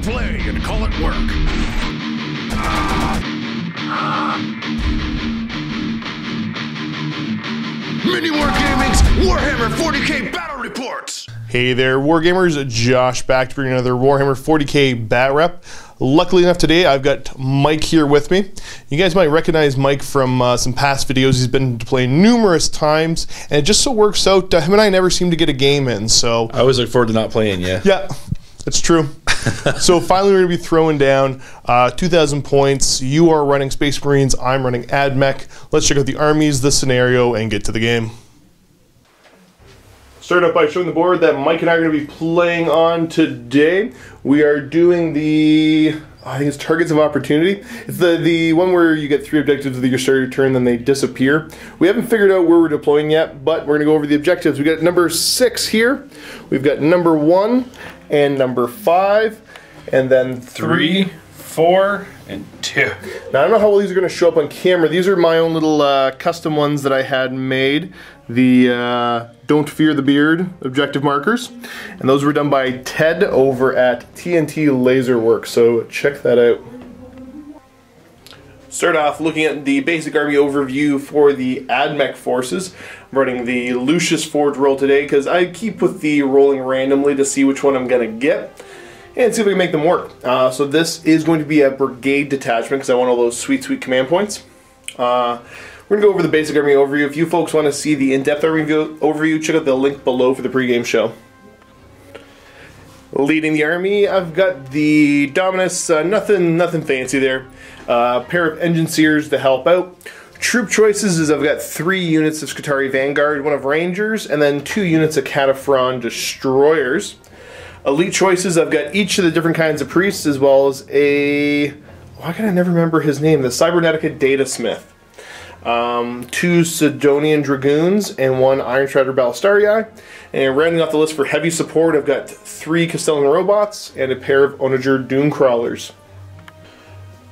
play and call it work. MiniWarGaming's Warhammer 40k Battle Reports! Hey there, Wargamers. Josh back to bring another Warhammer 40k Bat Rep. Luckily enough today, I've got Mike here with me. You guys might recognize Mike from some past videos. He's been to play numerous times, and it just so works out, him and I never seem to get a game in, so... I always look forward to not playing, yeah. Yeah, it's true. So finally we're going to be throwing down 2,000 points. You are running Space Marines, I'm running Mech. Let's check out the armies, the scenario, and get to the game. Start off by showing the board that Mike and I are going to be playing on today. We are doing the, I think it's Targets of Opportunity. It's the one where you get 3 objectives at your start of your turn, then they disappear. We haven't figured out where we're deploying yet, but we're going to go over the objectives. We got number 6 here. We've got number 1 and number 5, and then 3, 4, and 2. Now I don't know how well these are going to show up on camera. These are my own little custom ones that I had made. The Don't Fear the Beard objective markers, and those were done by Ted over at TNT Laserworks, so check that out. Start off looking at the basic army overview for the Mech forces. I'm running the Lucius Forge roll today because I keep with the rolling randomly to see which one I'm going to get and see if we can make them work. So this is going to be a brigade detachment because I want all those sweet command points. We're going to go over the basic army overview. If you folks want to see the in-depth army overview, check out the link below for the pregame show. Leading the army, I've got the Dominus, nothing fancy there. Pair of Engine Seers to help out. Troop choices is I've got 3 units of Scutari Vanguard, 1 of Rangers, and then 2 units of Cataphren Destroyers. Elite choices, I've got each of the different kinds of priests, as well as a, why can I never remember his name, the Cybernetica Datasmith. 2 Sidonian Dragoons and 1 Iron Shredder Balistarii. And rounding off the list for heavy support, I've got 3 Castellan Robots and a pair of Onager Doomcrawlers.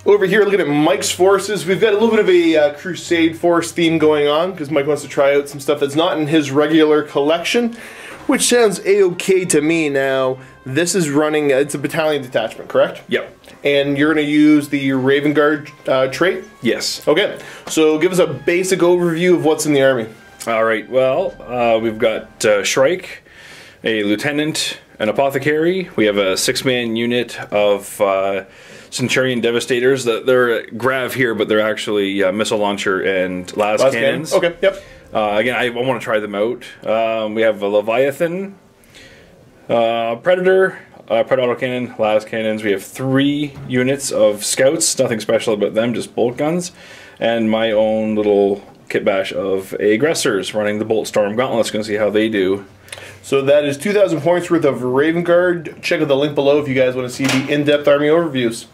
Over here, looking at Mike's forces, we've got a little bit of a Crusade Force theme going on because Mike wants to try out some stuff that's not in his regular collection, which sounds a-okay to me. Now, this is running, it's a battalion detachment, correct? Yep. And you're going to use the Raven Guard trait? Yes. Okay, so give us a basic overview of what's in the army. Alright, well, we've got Shrike, a Lieutenant, an Apothecary. We have a 6-man unit of Centurion Devastators. They're Grav here, but they're actually missile launcher and las cannons. Okay, yep. Again, I want to try them out. We have a Leviathan, Predator, Predator autocannon, las cannons. We have 3 units of Scouts, nothing special about them, just bolt guns, and my own little kit bash of Aggressors running the Bolt Storm Gauntlets. Going to see how they do. So that is 2,000 points worth of Raven Guard. Check out the link below if you guys want to see the in-depth army overviews.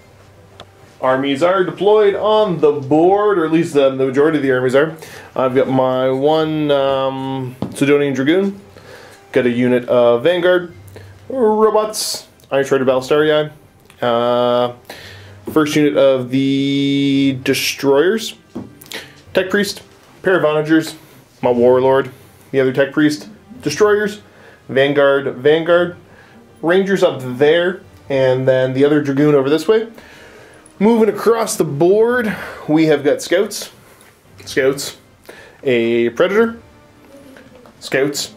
Armies are deployed on the board, or at least the majority of the armies are. I've got my 1 Sidonian Dragoon, got a unit of Vanguard, Robots, Iron Shredder Balistarii, first unit of the Destroyers, Tech Priest, pair of Onagers, my Warlord, the other Tech Priest, Destroyers, Vanguard, Rangers up there, and then the other Dragoon over this way. Moving across the board, we have got Scouts, a Predator, Scouts,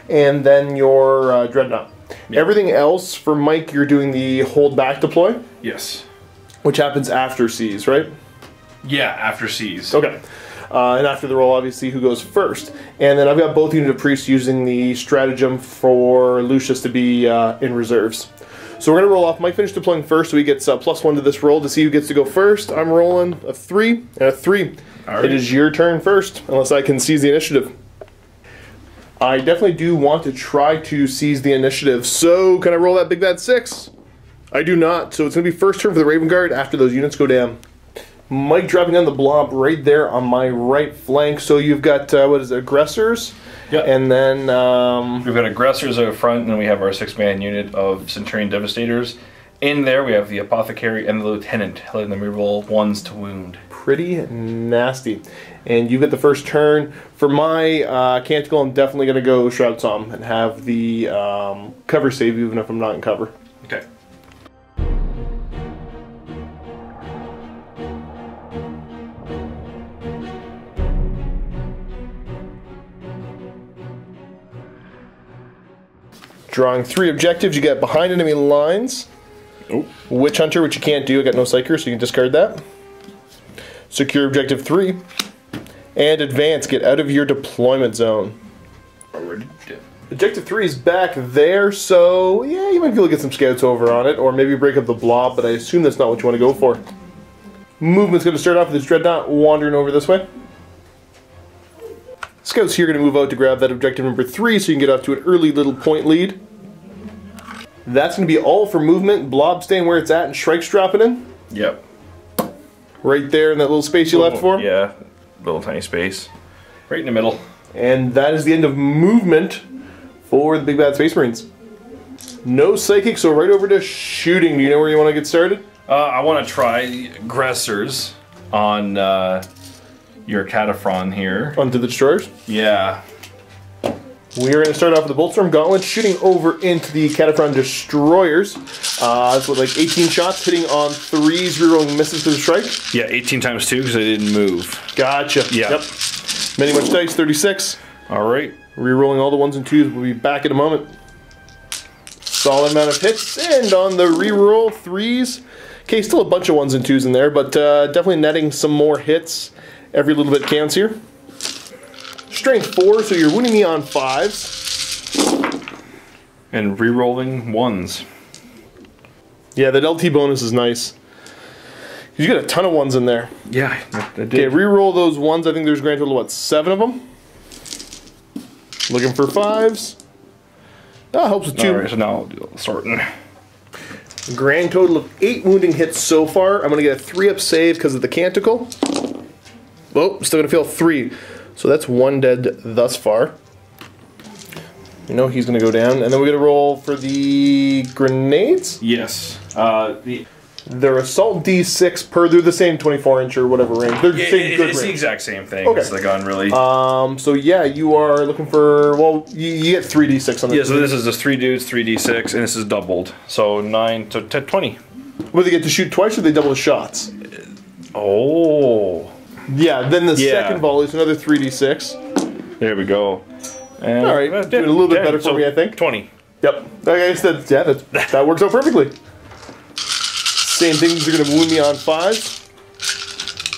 and then your Dreadnought. Yep. Everything else for Mike, you're doing the hold back deploy? Yes. Which happens after Siege, right? Yeah, after Siege. Okay. And after the roll, obviously, who goes first. And then I've got both units of priests using the stratagem for Lucius to be in reserves. So we're going to roll off. Mike finished deploying first, so he gets +1 to this roll to see who gets to go first. I'm rolling a 3 and a 3. Right. It is your turn first, unless I can seize the initiative. I definitely do want to try to seize the initiative. So can I roll that big bad 6? I do not. So it's going to be first turn for the Raven Guard after those units go down. Mike dropping on the blob right there on my right flank. So you've got, what is it, Aggressors? Yep. And then we've got Aggressors out front, and then we have our 6-man unit of Centurion Devastators. In there, we have the Apothecary and the Lieutenant, letting them reroll 1s to wound. Pretty nasty. And you get the first turn. For my Canticle, I'm definitely going to go Shroud Psalm and have the cover save even if I'm not in cover. Okay. Drawing 3 objectives. You got behind enemy lines. Oh. Witch Hunter, which you can't do. I got no Psyker, so you can discard that. Secure objective 3. And advance. Get out of your deployment zone. Already did. Objective 3 is back there, so yeah, you might be able to get some scouts over on it, or maybe break up the blob, but I assume that's not what you want to go for. Movement's going to start off with this Dreadnought wandering over this way. Scouts here are going to move out to grab that objective number 3, so you can get off to an early little point lead. That's going to be all for movement. Blob staying where it's at, and Shrike's dropping in. Yep. Right there in that little space you left for him. Yeah, little tiny space. Right in the middle. And that is the end of movement for the Big Bad Space Marines. No Psychic, so right over to shooting. Do you know where you want to get started? I want to try aggressors on your Cataphren here. Onto the destroyers. Yeah. We are going to start off with the Boltstorm Gauntlet, shooting over into the Cataphren destroyers. That's with like 18 shots, hitting on 3s, rerolling misses to the strike. Yeah, 18 times 2 because I didn't move. Gotcha. Yeah. Yep. Many much dice, 36. All right. Rerolling all the 1s and 2s. We'll be back in a moment. Solid amount of hits, and on the reroll, 3s. Okay, still a bunch of 1s and 2s in there, but definitely netting some more hits. Every little bit counts here. Strength 4, so you're wounding me on 5s. And re-rolling 1s. Yeah, that LT bonus is nice. You got a ton of 1s in there. Yeah, I did. Okay, re-roll those 1s. I think there's a grand total of, what, 7 of them? Looking for 5s. That helps with 2. Alright, so now I'll do all the sorting. Grand total of 8 wounding hits so far. I'm going to get a 3-up save because of the Canticle. Oh, still going to fail 3. So that's 1 dead thus far. You know he's going to go down. And then we're going to roll for the grenades. Yes. They're assault D6 per. They're the same 24-inch or whatever range. They're the same good it's range. the exact same thing. Okay. It's the gun, really. So yeah, you are looking for, well, you get 3d6 on this. Yeah, so this is just 3 dudes, 3d6, and this is doubled. So 9 to 10, 20. Will they get to shoot twice or they double the shots? Oh. Yeah, then the second volley is another 3d6. There we go. And All right, doing a little bit better for me, I think. 20. Yep. Okay, so that works out perfectly. Same things are going to wound me on 5s.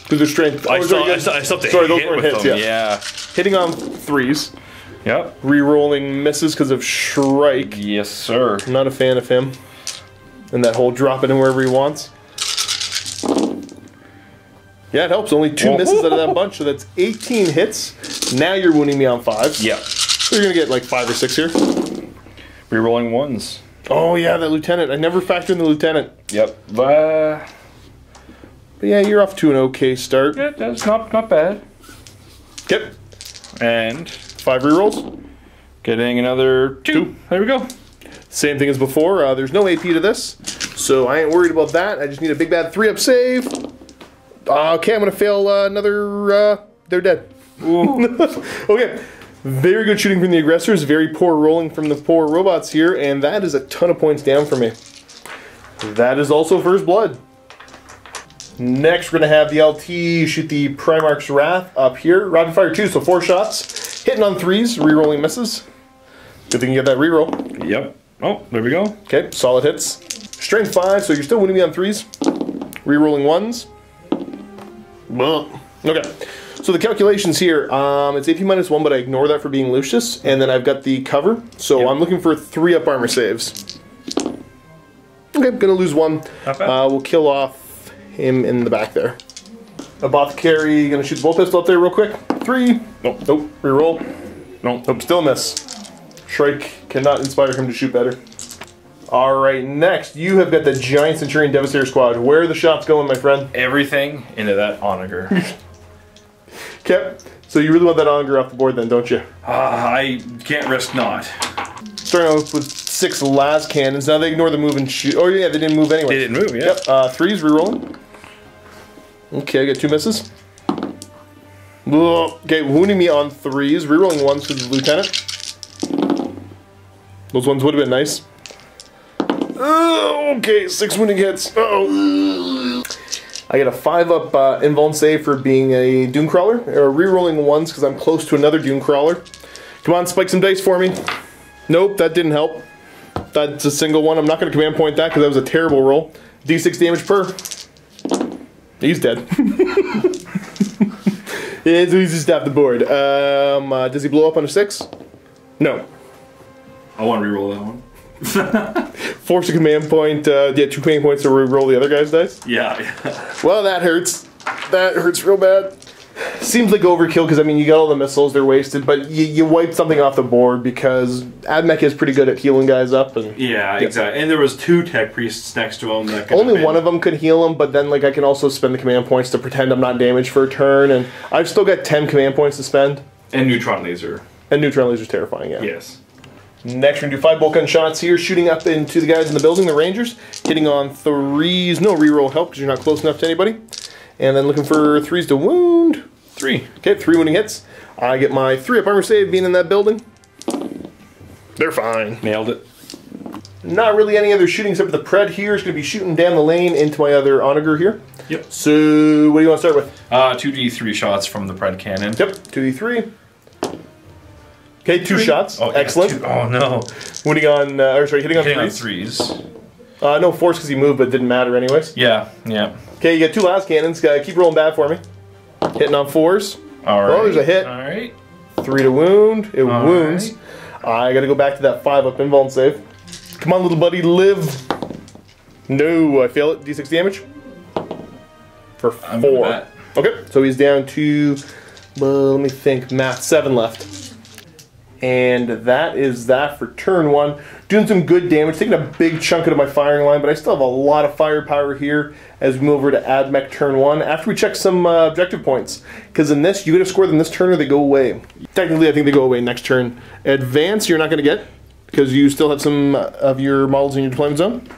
Because they're strength. I still have to sorry, those hit weren't with hits, them. yeah. Hitting on 3s. Yep. Rerolling misses because of Shrike. Yes, sir. I'm not a fan of him. And that whole drop it in wherever he wants. Yeah, it helps. Only 2 misses out of that bunch, so that's 18 hits. Now you're wounding me on 5s. Yep. So you're going to get like 5 or 6 here. Rerolling 1s. Oh yeah, that lieutenant. I never factored in the lieutenant. Yep. But yeah, you're off to an okay start. Yeah, that's not bad. Yep. And 5 rerolls. getting another 2. There we go. Same thing as before. There's no AP to this, so I ain't worried about that. I just need a big bad 3-up save. Okay, I'm gonna fail another. They're dead. Okay. Very good shooting from the aggressors, very poor rolling from the poor robots here, and that is a ton of points down for me. That is also first blood. Next, we're going to have the LT shoot the Primarch's Wrath up here. Rapid fire 2, so 4 shots. Hitting on 3s, re-rolling misses. Good thing you get that re-roll. Yep. Oh, there we go. Okay, solid hits. Strength 5, so you're still winning me on 3s. Re-rolling 1s. Okay. So the calculations here, it's AP -1, but I ignore that for being Lucius, and then I've got the cover, so I'm looking for 3-up armor saves. Okay, gonna lose 1. Not bad. We'll kill off him in the back there. Apothecary, gonna shoot the bolt pistol up there real quick. 3. Nope. Nope. Reroll. Nope. Still a miss. Shrike cannot inspire him to shoot better. Alright, next, you have got the Giant Centurion Devastator Squad. Where are the shots going, my friend? Everything into that onager. Okay, so you really want that onager off the board then, don't you? I can't risk not. Starting off with 6 las cannons. Now they ignore the move and shoot. Oh yeah, they didn't move anyway. They didn't move, yeah. Yep, 3s, rerolling. Okay, I got 2 misses. Okay, wounding me on 3s, rerolling 1s to the lieutenant. Those ones would have been nice. Okay, 6 wounding hits. Uh-oh. I get a 5-up invuln save for being a Doomcrawler. Rerolling 1s because I'm close to another Doomcrawler. Come on, spike some dice for me. Nope, that didn't help. That's a single one. I'm not going to command point that because that was a terrible roll. D6 damage per. He's dead. Yeah, so he's just off the board. Does he blow up on a 6? No. I want to reroll that one. Force a command point. Yeah, 2 command points to re-roll the other guy's dice. Yeah. Well, that hurts. That hurts real bad. Seems like overkill because, I mean, you got all the missiles, they're wasted, but you wiped something off the board because Admech is pretty good at healing guys up. And yeah, exactly. And there was 2 tech priests next to him. That only one of them could heal him, but then like I can also spend the command points to pretend I'm not damaged for a turn, and I've still got 10 command points to spend. And neutron laser. And neutron laser's terrifying, yeah. Yes. Next, we're going to do 5 bolt gun shots here, shooting up into the guys in the building, the Rangers. Hitting on 3s, no reroll help because you're not close enough to anybody. And then looking for 3s to wound. 3. Okay, 3 wounding hits. I get my 3-up armor save being in that building. They're fine. Nailed it. Not really any other shooting except for the Pred here. Is going to be shooting down the lane into my other Onager here. Yep. So, what do you want to start with? 2d3 shots from the Pred cannon. Yep, 2d3. Okay, 2 shots. Oh, excellent. Yeah, oh no. Hitting on Hitting on 3s. 3s. No force because he moved, but it didn't matter anyways. Yeah, yeah. Okay, you got 2 last cannons. Keep rolling bad for me. Hitting on 4s. Alright. Oh, there's a hit. Alright. 3 to wound. It wounds. I gotta go back to that 5-up invuln save. Come on, little buddy, live. No, I fail it. D6 damage. For 4. Okay, so he's down to, let me think, math, 7 left. And that is that for turn 1. Doing some good damage, taking a big chunk out of my firing line, but I still have a lot of firepower here as we move over to Admech turn 1 after we check some objective points. Because in this, you get to score them this turn or they go away. Technically, I think they go away next turn. Advance, you're not going to get, because you still have some of your models in your deployment zone.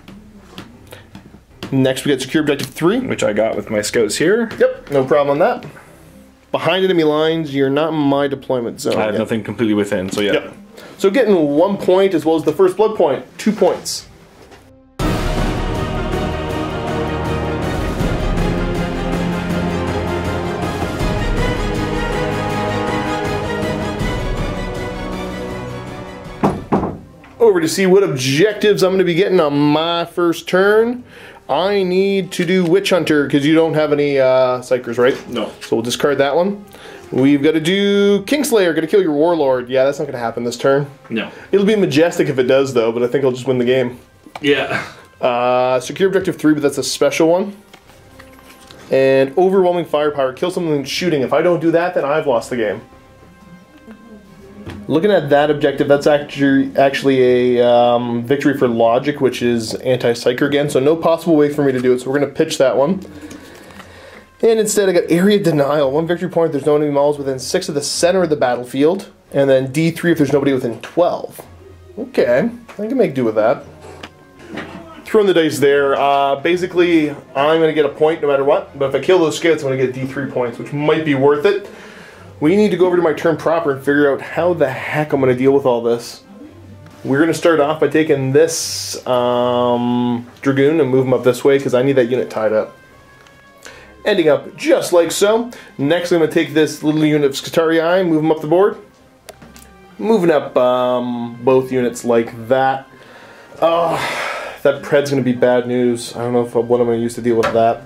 Next, we get secure objective 3. Which I got with my scouts here. Yep, no problem on that. Behind enemy lines, you're not in my deployment zone. I have nothing completely within, so yeah. Yep. So getting 1 point as well as the first blood point, 2 points. Over to see what objectives I'm going to be getting on my first turn. I need to do Witch Hunter because you don't have any Psychers, right? No. So we'll discard that one. We've got to do Kingslayer, going to kill your Warlord. Yeah, that's not going to happen this turn. No. It'll be Majestic if it does, though, but I think I'll just win the game. Yeah. Secure Objective 3, but that's a special one. And Overwhelming Firepower, kill something shooting. If I don't do that, then I've lost the game. Looking at that objective, that's actually a victory for logic, which is anti-psycher again, so no possible way for me to do it, so we're going to pitch that one. And instead I got area denial, 1 victory point if there's no enemy models within 6 of the center of the battlefield, and then D3 if there's nobody within 12. Okay, I can make do with that. Throwing the dice there, basically I'm going to get a point no matter what, but if I kill those scouts I'm going to get D3 points, which might be worth it. We need to go over to my turn proper and figure out how the heck I'm going to deal with all this. We're going to start off by taking this Dragoon and move him up this way because I need that unit tied up. Ending up just like so. Next I'm going to take this little unit of Skitarii, move him up the board. Moving up both units like that. Oh, that Pred's going to be bad news. I don't know what I'm going to use to deal with that.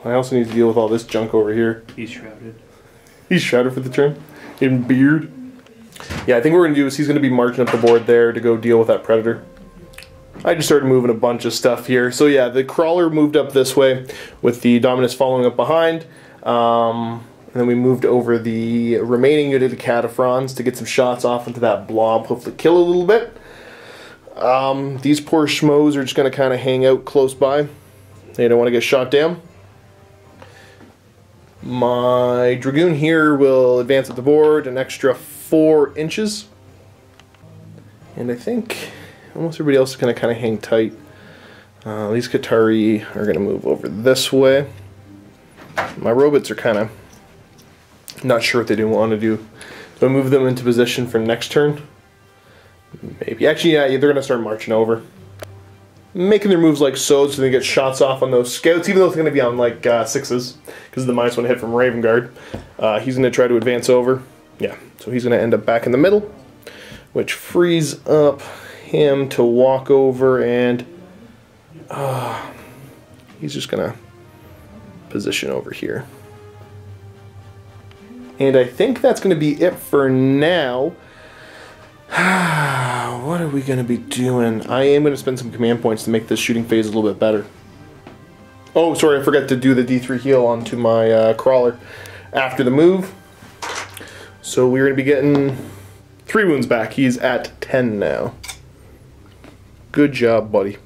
I also need to deal with all this junk over here. He's shrouded. He's shrouded for the turn. In beard. Yeah, I think what we're going to do is he's going to be marching up the board there to go deal with that Predator. I just started moving a bunch of stuff here. So yeah, the Crawler moved up this way with the Dominus following up behind. And then we moved over the remaining unit of Cataphrons to get some shots off into that blob, hopefully kill a little bit. These poor schmoes are just going to kind of hang out close by. They don't want to get shot down. My Dragoon here will advance up the board an extra 4 inches. And I think almost everybody else is going to kind of hang tight. These Qatari are going to move over this way. My robots are kind of not sure what they do want to do. So I move them into position for next turn. Maybe. Actually, yeah, they're going to start marching over. Making their moves like so they get shots off on those scouts, even though it's going to be on like 6s, because of the -1 hit from Raven Guard. He's going to try to advance over. Yeah, so he's going to end up back in the middle. which frees up him to walk over and he's just gonna position over here. And I think that's gonna be it for now. What are we gonna be doing? I am gonna spend some command points to make this shooting phase a little bit better. Oh, sorry, I forgot to do the D3 heal onto my crawler after the move. So we're gonna be getting 3 wounds back. He's at 10 now. Good job, buddy.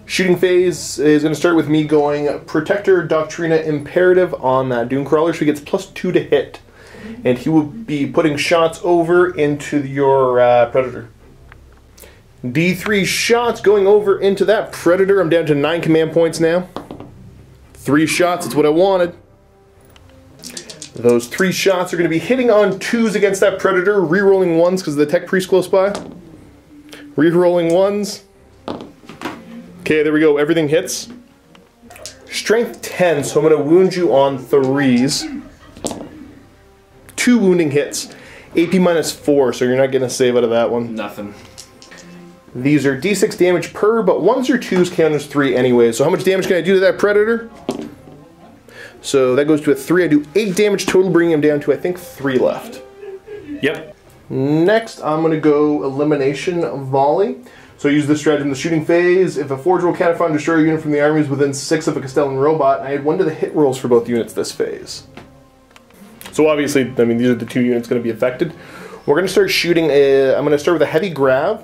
Shooting phase is going to start with me going Protector, Doctrina, Imperative on that Doom Crawler, so he gets +2 to hit. And he will be putting shots over into your Predator. D3 shots going over into that Predator. I'm down to 9 command points now. 3 shots, that's what I wanted. Those 3 shots are going to be hitting on 2s against that Predator, re-rolling 1s because of the Tech Priest close by. Re-rolling 1s. Okay, there we go. Everything hits. Strength 10, so I'm going to wound you on 3s. 2 wounding hits. AP -4, so you're not getting a save out of that one. Nothing. These are D6 damage per, but 1s or 2s count as 3 anyway. So how much damage can I do to that Predator? So that goes to a 3. I do 8 damage total, bringing him down to, I think, 3 left. Yep. Next, I'm going to go Elimination of Volley. So I use this strategy in the shooting phase. If a Forge roll can't find destroy a unit from the army is within 6 of a Castellan robot, I add 1 to the hit rolls for both units this phase. So obviously, I mean, these are the 2 units going to be affected. We're going to start shooting, I'm going to start with a heavy grav,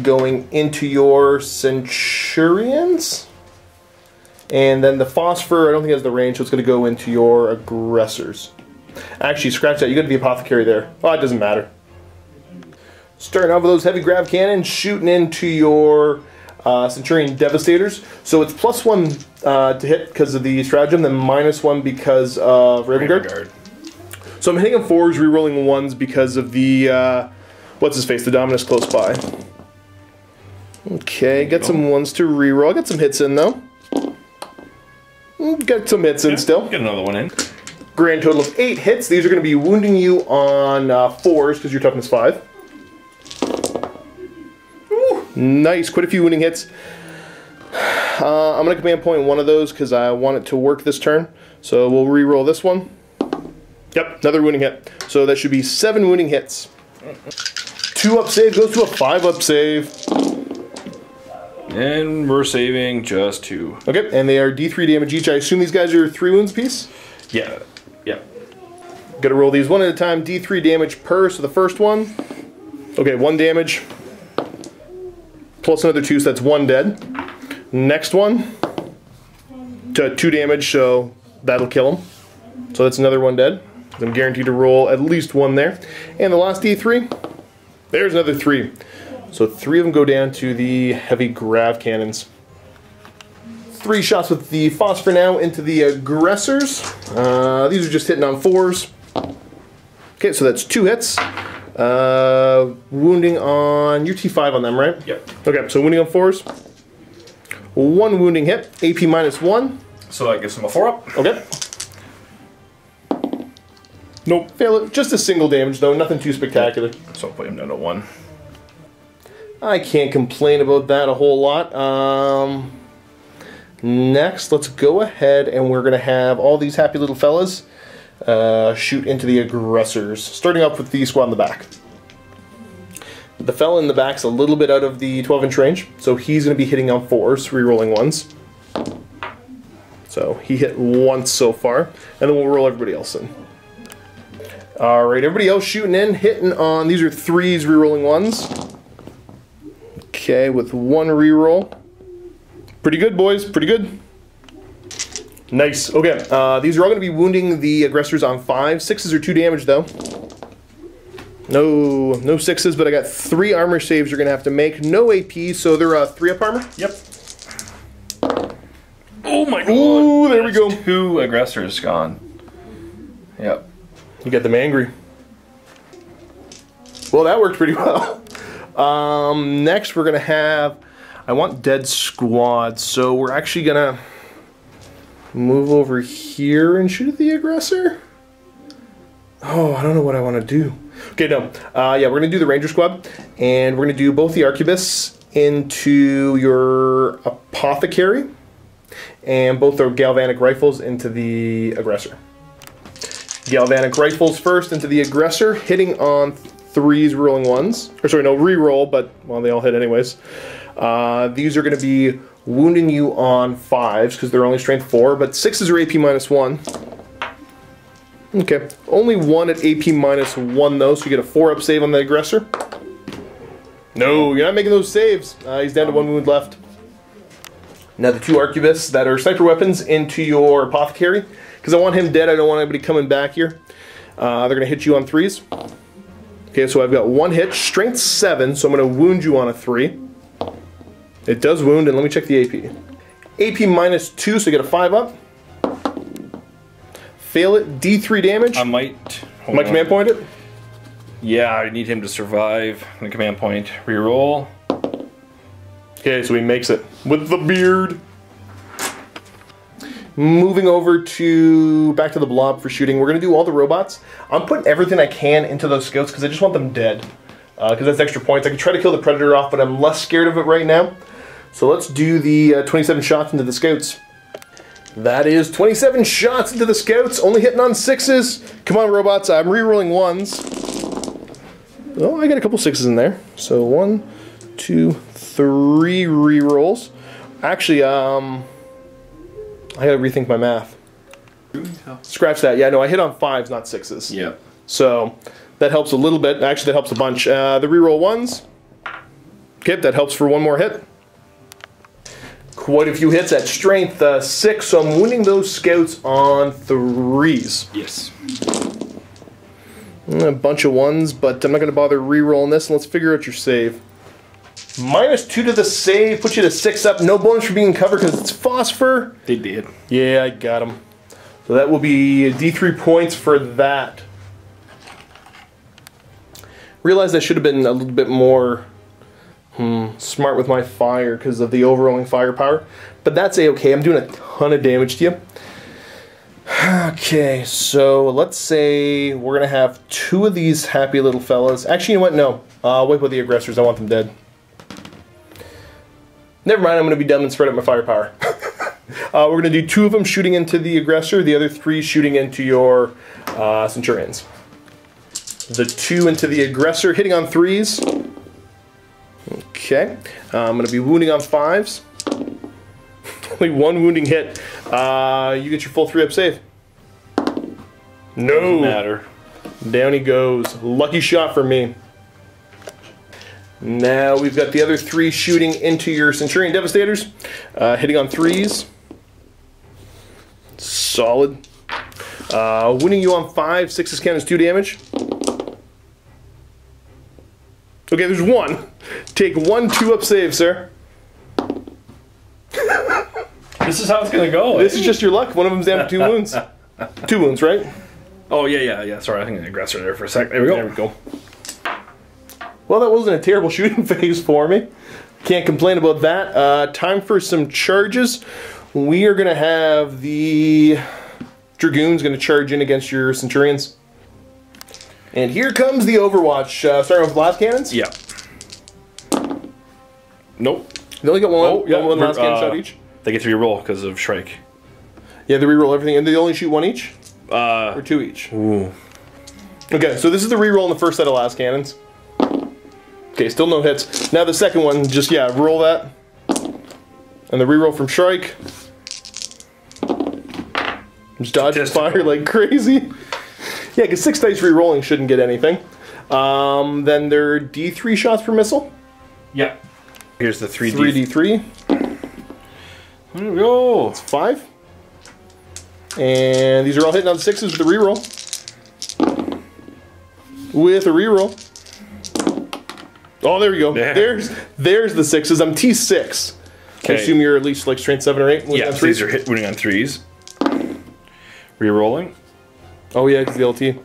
going into your Centurions. And then the Phosphor, I don't think it has the range, so it's going to go into your Aggressors. Actually, scratch that, you got the Apothecary there. Oh, it doesn't matter. Starting off with those heavy grav cannons, shooting into your Centurion Devastators. So it's +1 to hit because of the stratagem, then -1 because of Raven Guard. So I'm hitting on 4s, re-rolling 1s because of the, what's his face, the Dominus close by. Okay, got some 1s to re-roll. Got some hits in though. Got some hits in still. Get another one in. Grand total of 8 hits. These are going to be wounding you on 4s because you're toughness 5. Ooh, nice, quite a few wounding hits. I'm going to command point 1 of those because I want it to work this turn. So we'll re-roll this one. Yep, another wounding hit. So that should be 7 wounding hits. 2 up save goes to a 5 up save. And we're saving just 2. Okay, and they are D3 damage each. I assume these guys are 3 wounds apiece? Yeah. Yeah. Gotta roll these 1 at a time. D3 damage per, so the first one. Okay, 1 damage. Plus another 2, so that's 1 dead. Next one. To 2 damage, so that'll kill him. So that's another 1 dead. I'm guaranteed to roll at least 1 there. And the last D3, there's another 3. So 3 of them go down to the heavy grav cannons. 3 shots with the Phosphor now into the Aggressors. These are just hitting on 4s. Okay, so that's 2 hits. Wounding on, you're T5 on them, right? Yep. Okay, so wounding on 4s. 1 wounding hit, AP -1. So that gives him a 4-up. Okay. Nope, fail it. Just a single damage though, nothing too spectacular. So I'll put him down to 1. I can't complain about that a whole lot. Next, let's go ahead and we're going to have all these happy little fellas shoot into the Aggressors. Starting off with the squad in the back. The fella in the back's a little bit out of the 12-inch range, so he's going to be hitting on 4s, re-rolling 1s. So he hit once so far, and then we'll roll everybody else in. Alright, everybody else shooting in, hitting on, these are 3s, re-rolling 1s. Okay, with 1 re-roll. Pretty good, boys, pretty good. Nice, okay, these are all going to be wounding the Aggressors on 5. 6s are 2 damage though. No 6s, but I got 3 armor saves you're going to have to make. No AP, so they're 3-up armor? Yep. Oh my god. Ooh, there we go. 2 Aggressors gone. Yep. You got them angry. Well, that worked pretty well. Next we're going to have, I want dead squad, so we're actually going to move over here and shoot at the Aggressor. Oh, I don't know what I want to do. Okay, no. Yeah, we're going to do the Ranger Squad, and we're going to do both the Arquebus into your Apothecary, and both the Galvanic Rifles into the Aggressor. Galvanic Rifles first into the Aggressor, hitting on 3s, rolling 1s. Or sorry, no, re-roll, but, well, they all hit anyways. These are going to be wounding you on 5s, because they're only strength 4, but 6s are AP -1. Okay, only 1 at AP -1 though, so you get a 4-up save on the Aggressor. No, you're not making those saves. He's down to 1 wound left. Now the 2 Arquebus that are sniper weapons into your Apothecary, because I want him dead, I don't want anybody coming back here. They're going to hit you on 3s. Okay, so I've got 1 hit, strength 7, so I'm going to wound you on a 3. It does wound, and let me check the AP. AP -2, so you get a 5-up. Fail it, D3 damage. I might. My command point it? Yeah, I need him to survive the command point. Reroll. Okay, so he makes it with the beard. Moving over to back to the blob for shooting. We're going to do all the robots. I'm putting everything I can into those scouts because I just want them dead. Because that's extra points. I can try to kill the Predator off, but I'm less scared of it right now. So let's do the 27 shots into the scouts. That is 27 shots into the scouts, only hitting on 6s. Come on, robots, I'm re-rolling 1s. Oh, I got a couple 6s in there. So 1, 2, 3 re-rolls. Actually, I gotta rethink my math. Scratch that. Yeah, no, I hit on 5s, not 6s. Yeah. So that helps a little bit. Actually, that helps a bunch. The re-roll 1s. Okay, that helps for 1 more hit. Quite a few hits at strength 6, so I'm wounding those scouts on 3s. Yes. A bunch of 1s, but I'm not going to bother re-rolling this. Let's figure out your save. -2 to the save, puts you to 6-up. No bonus for being covered because it's phosphor. They did. Yeah, I got him. So that will be D3 points for that. Realized I should have been a little bit more smart with my fire because of the overrolling firepower. But that's a-okay. I'm doing a ton of damage to you. Okay, so let's say we're going to have 2 of these happy little fellas. Actually, you know what? No. Wipe out the aggressors. I want them dead. Never mind. I'm going to be dumb and spread out my firepower. We're going to do 2 of them shooting into the aggressor. The other 3 shooting into your Centurions. The 2 into the aggressor, hitting on 3s. Okay, I'm going to be wounding on 5s. Only 1 wounding hit. You get your full 3-up save. No. Doesn't matter. Down he goes. Lucky shot for me. Now we've got the other 3 shooting into your Centurion Devastators. Hitting on 3s. Solid. Wounding you on 5. 6s count as 2 damage. Okay, there's 1. Take 1 2-up save, sir. This is how it's gonna go. This is just your luck. One of them's down to 2 wounds. 2 wounds, right? Oh yeah. Sorry, I think the aggressor there for a sec. There we go. There we go. Well, that wasn't a terrible shooting phase for me. Can't complain about that. Time for some charges. We are gonna have the Dragoons gonna charge in against your Centurions. And here comes the Overwatch. Starting with blast cannons? Yeah. Nope. They only got one, Oh, yeah. one blast cannon shot each? They get to reroll because of Shrike. Yeah, they reroll everything. And they only shoot 1 each? Or 2 each? Ooh. Okay, so this is the reroll in the first set of blast cannons. Okay, still no hits. Now the second one, just, yeah, roll that. And the reroll from Shrike. Just dodging fire like crazy. Yeah, because 6 dice re-rolling shouldn't get anything. Then there are D3 shots per missile. Yeah. Here's the 3D3. There we go. It's 5. And these are all hitting on 6s with the reroll. With a reroll. Oh, there we go. Yeah. There's the 6s. I'm T6. I assume you're at least like strength 7 or 8. Yeah, these are winning on 3s. Rerolling. Oh yeah, because the LT.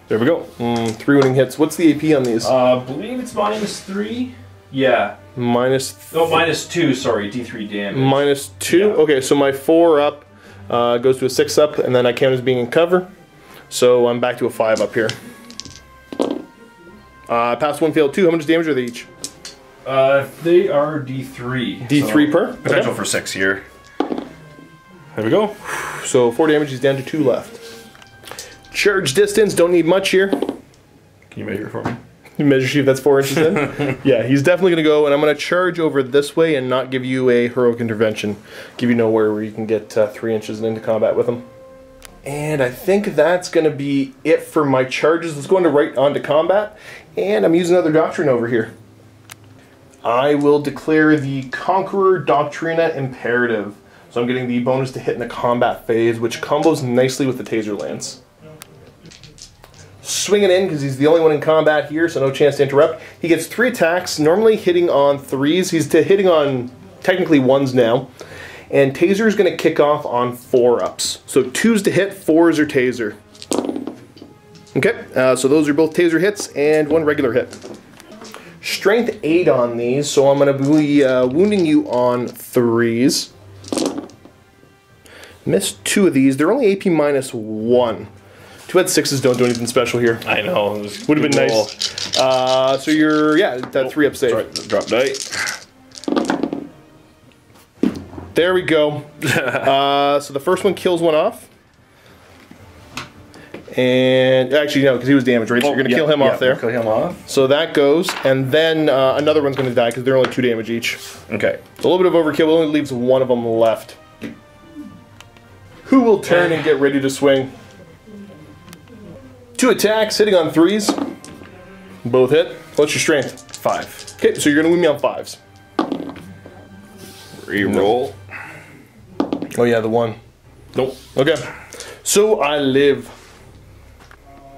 There we go. 3 winning hits. What's the AP on these? I believe it's -3. Yeah. -2. Sorry, D3 damage. -2. Yeah. Okay, so my 4-up goes to a 6-up, and then I count as being in cover. So I'm back to a 5-up here. Pass 1, failed 2. How much damage are they each? They are D3. D3 so per? Potential for 6 here. There we go. So 4 damage, he's down to 2 left. Charge distance, don't need much here. Can you measure it for me? You measure, see if that's 4 inches in? Yeah, he's definitely going to go, and I'm going to charge over this way and not give you a heroic intervention. Give you nowhere where you can get 3 inches into combat with him. And I think that's going to be it for my charges. Let's go right on to combat. And I'm using another Doctrine over here. I will declare the Conqueror Doctrina Imperative. So I'm getting the bonus to hit in the combat phase, which combos nicely with the Taser Lance. Swinging in, because he's the only one in combat here, so no chance to interrupt. He gets 3 attacks, normally hitting on 3s. He's hitting on technically 1s now. And Taser is going to kick off on 4-ups. So 2s to hit, 4s are Taser. Okay, so those are both Taser hits and 1 regular hit. Strength 8 on these, so I'm going to be wounding you on 3s. Missed 2 of these. They're only AP minus 1. 2 at 6s don't do anything special here. I know. Would have been nice. So you're, that 3-up save. Sorry, drop die. There we go. So the first one kills one off. And actually, no, because he was damaged, right? So you're going to kill him off there. Kill him off. So that goes. And then another one's going to die because they're only 2 damage each. Okay. It's a little bit of overkill. It only leaves 1 of them left. Who will turn and get ready to swing? 2 attacks, hitting on 3s. Both hit. What's your strength? 5. Okay, so you're going to wound me on 5s. Reroll. Oh yeah, the 1. Nope. Okay. So I live.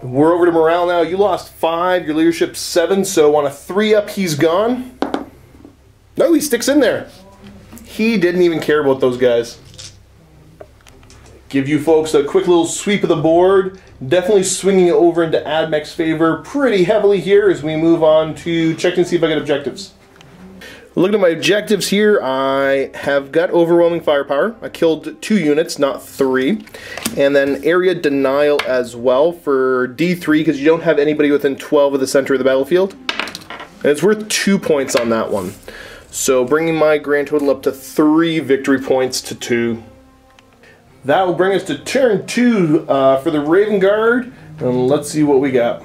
We're over to morale now. You lost 5, your leadership 7, so on a 3-up he's gone. No, he sticks in there. He didn't even care about those guys. Give you folks a quick little sweep of the board. Definitely swinging it over into Admech's favor pretty heavily here as we move on to check and see if I get objectives. Looking at my objectives here, I have got overwhelming firepower. I killed 2 units, not 3. And then area denial as well for D3 because you don't have anybody within 12 of the center of the battlefield. And it's worth 2 points on that one. So bringing my grand total up to 3 victory points to 2. That will bring us to turn 2 for the Raven Guard. And let's see what we got.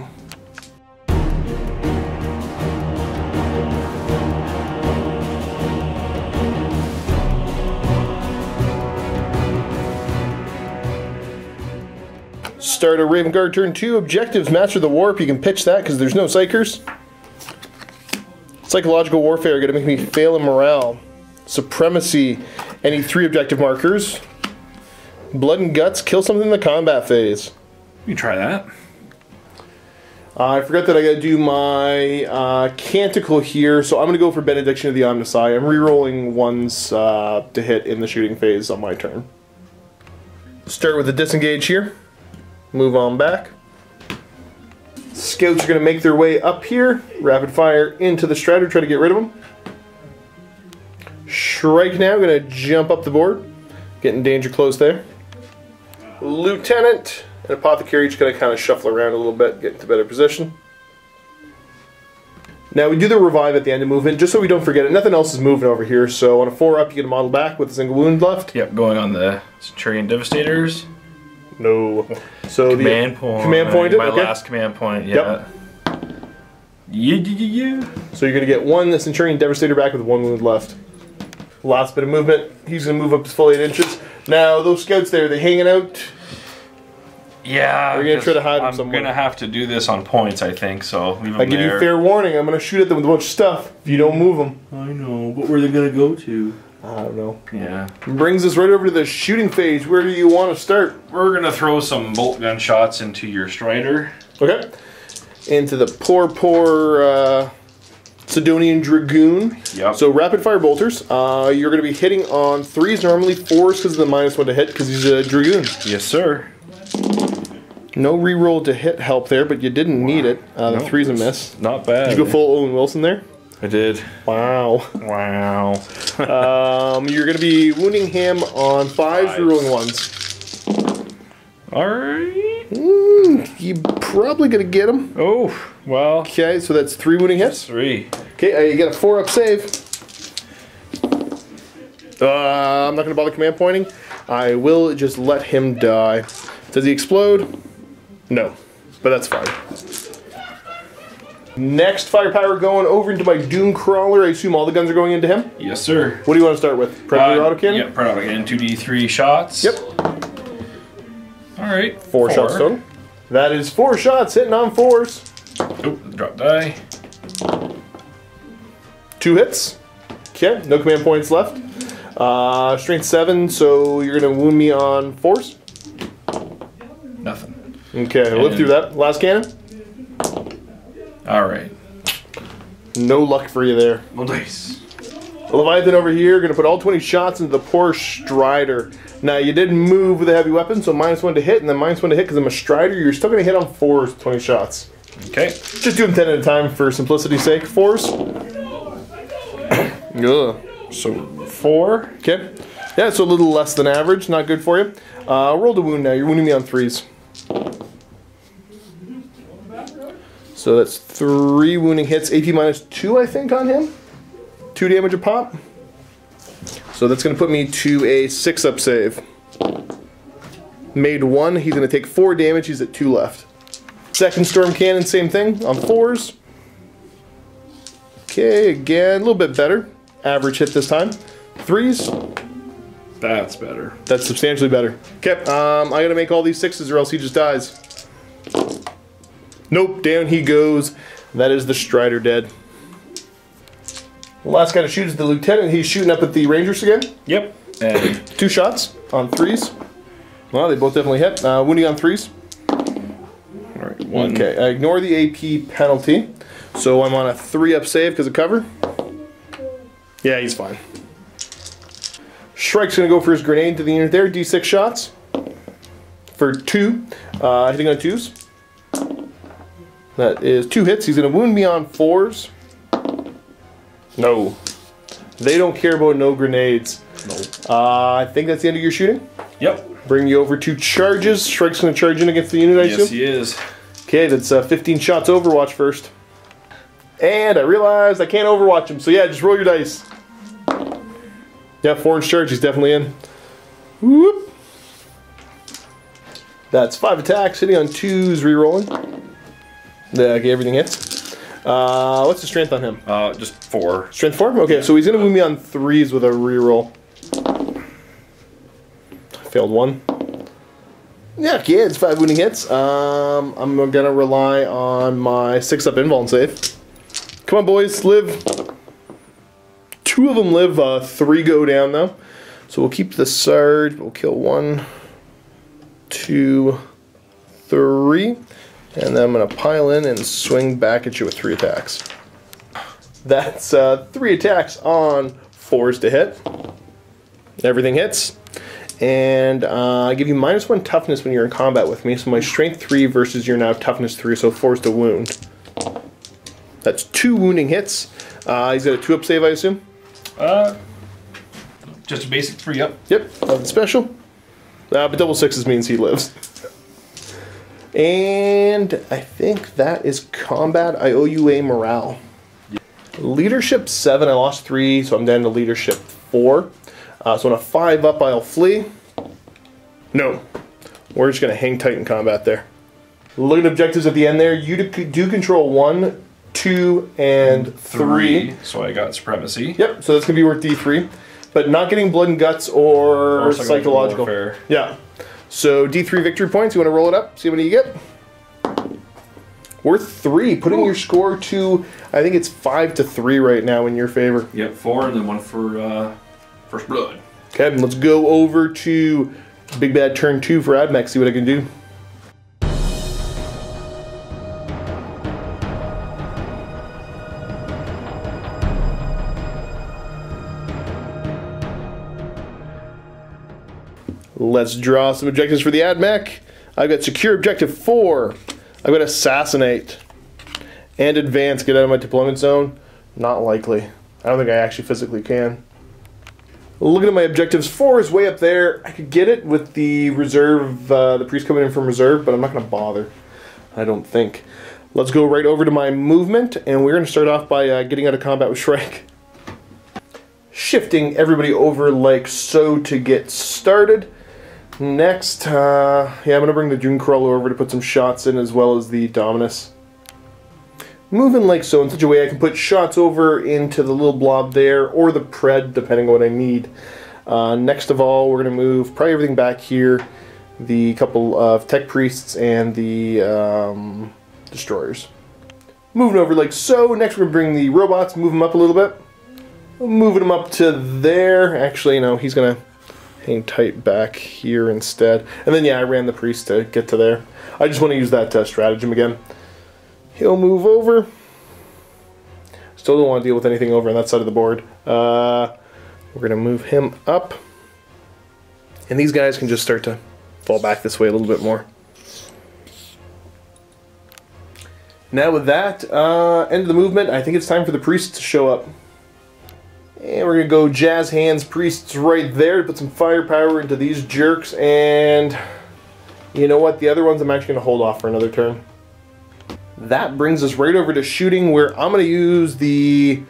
Start a Raven Guard turn 2. Objectives, Master the Warp. You can pitch that because there's no Psychers. Psychological Warfare, going to make me fail in morale. Supremacy, any 3 objective markers. Blood and Guts, kill something in the combat phase. You can try that. I forgot that I got to do my Canticle here, so I'm going to go for Benediction of the Omnissiah. I'm re-rolling 1s to hit in the shooting phase on my turn. Start with the Disengage here. Move on back. Scouts are going to make their way up here. Rapid fire into the Strider, try to get rid of them. Shrike now, going to jump up the board. Getting danger close there. Lieutenant and Apothecary each going to kind of shuffle around a little bit, get into better position. Now we do the revive at the end of movement, just so we don't forget it. Nothing else is moving over here, so on a 4-up you get a model back with a single wound left. Yep, going on the Centurion Devastators. No. So command point. Command point. My last command point, yeah. Yep. So you're going to get 1 Centurion Devastator back with 1 wound left. Last bit of movement. He's going to move up his full 8 inches. Now, those scouts there, are they hanging out? Yeah. We're going to try to hide them I'm somewhere. going to have to do this on points, I think, so leave them I give you fair warning. I'm going to shoot at them with a bunch of stuff if you don't move them. I know, but where are they going to go to? I don't know. Yeah. Brings us right over to the shooting phase. Where do you want to start? We're going to throw some bolt gun shots into your Strider. Okay. Into the poor Sidonian Dragoon. Yep. So rapid fire bolters. You're going to be hitting on 3s, normally 4s because of the -1 to hit because he's a Dragoon. Yes, sir. No reroll to hit help there, but you didn't need it. The Nope, 3's a miss. Not bad. Did you go full Owen Wilson there? I did. Wow. Wow. You're going to be wounding him on 5s, rerolling 1s. Alright. You probably going to get him. Oh, well. Okay, so that's 3 wounding hits. 3. Okay, you get a 4-up save. I'm not going to bother command pointing. I will just let him die. Does he explode? No, but that's fine. Next firepower going over into my Doom Crawler. I assume all the guns are going into him? Yes, sir. What do you want to start with? Predator autocannon? Yep, Predator autocannon. 2d3 shots. Yep. Alright. 4 shots total. That is 4 shots hitting on 4s. Oh, drop die. 2 hits. Okay, no command points left. Strength 7, so you're going to wound me on 4s? Nothing. Okay, live through that. Last cannon. Alright. No luck for you there. Well, dice. Leviathan over here, going to put all 20 shots into the poor Strider. Now, you did move with a heavy weapon, so -1 to hit, and then -1 to hit because I'm a Strider. You're still going to hit on 4s, 20 shots. Okay. Just do them 10 at a time for simplicity's sake. 4s. Ugh. So, 4. Okay. Yeah, so a little less than average. Not good for you. Roll the wound now. You're wounding me on 3s. So that's 3 wounding hits. AP -2, I think, on him. 2 damage a pop. So that's going to put me to a 6-up save. Made 1. He's going to take 4 damage. He's at 2 left. Second Storm Cannon, same thing, on 4s. Okay, again, a little bit better. Average hit this time. 3s. That's better. That's substantially better. Okay, I gotta make all these 6s or else he just dies. Nope, down he goes. That is the Strider dead. The last guy to shoot is the Lieutenant. He's shooting up at the Rangers again. Yep. And 2 shots on 3s. Well, they both definitely hit. Wounding on 3s. Alright, 1. Okay, I ignore the AP penalty. So I'm on a 3-up save because of cover. Yeah, he's fine. Shrike's going to go for his grenade to the unit there. D6 shots. For 2. Hitting on 2s. That is 2 hits. He's going to wound me on 4s. No. They don't care about no grenades. Nope. I think that's the end of your shooting. Yep. Bring you over to charges. Shrike's going to charge in against the unit, I assume? Yes, he is. Okay, that's 15 shots Overwatch first. And I realized I can't Overwatch him, so yeah, just roll your dice. Yeah, 4-inch charge, he's definitely in. Whoop. That's 5 attacks, hitting on 2s, re-rolling. Yeah, okay, everything hits. What's the strength on him? Just 4. Strength 4? Okay, so he's going to wound me on 3s with a re-roll. Failed 1. Yeah, okay, it's 5 wounding hits. I'm going to rely on my 6-up invuln save. Come on, boys, live. 2 of them live, 3 go down, though. So we'll keep the Sarge. We'll kill 1, 2, 3. And then I'm going to pile in and swing back at you with 3 attacks. That's 3 attacks on 4s to hit. Everything hits. And I give you -1 toughness when you're in combat with me. So my strength 3 versus your now toughness 3, so 4s to wound. That's 2 wounding hits. He's got a 2-up save, I assume? Just a basic 3-up. Yep, nothing special. But double 6s means he lives. And I think that is combat. I owe you a morale. Yep. Leadership 7, I lost 3, so I'm down to leadership 4. So on a 5-up, I'll flee. No. We're just going to hang tight in combat there. Look at objectives at the end there. You do control 1, 2, and 3. So I got supremacy. Yep, so that's going to be worth D3. But not getting blood and guts or psychological. Warfare. Yeah. So D3 victory points. You want to roll it up? See how many you get? Worth 3. Putting your score to, I think it's 5-3 right now in your favor. Yep, 4 and then 1 for First Blood. Okay, let's go over to Big Bad Turn 2 for AdMech, see what I can do. Let's draw some objectives for the AdMech. I've got Secure Objective 4. I've got Assassinate. And Advance, get out of my deployment zone. Not likely. I don't think I actually physically can. Looking at my objectives, 4 is way up there. I could get it with the reserve, the priest coming in from reserve, but I'm not going to bother. I don't think. Let's go right over to my movement, and we're going to start off by getting out of combat with Shrike. Shifting everybody over like so to get started. Next, yeah, I'm going to bring the Dunecrawler over to put some shots in, as well as the Dominus. Moving like so in such a way I can put shots over into the little blob there, or the Pred, depending on what I need. Next of all, we're going to move probably everything back here. The couple of Tech Priests and the Destroyers. Moving over like so. Next we're going to bring the robots, move them up a little bit. Moving them up to there. Actually, no, he's going to hang tight back here instead. And then, yeah, I ran the Priest to get to there. I just want to use that stratagem again. He'll move over. Still don't want to deal with anything over on that side of the board. We're going to move him up. And these guys can just start to fall back this way a little bit more. Now with that, end of the movement, I think it's time for the Priests to show up. And we're going to go Jazz Hands Priests right there to put some firepower into these jerks. And you know what? The other ones I'm actually going to hold off for another turn. That brings us right over to shooting, where I'm going to use the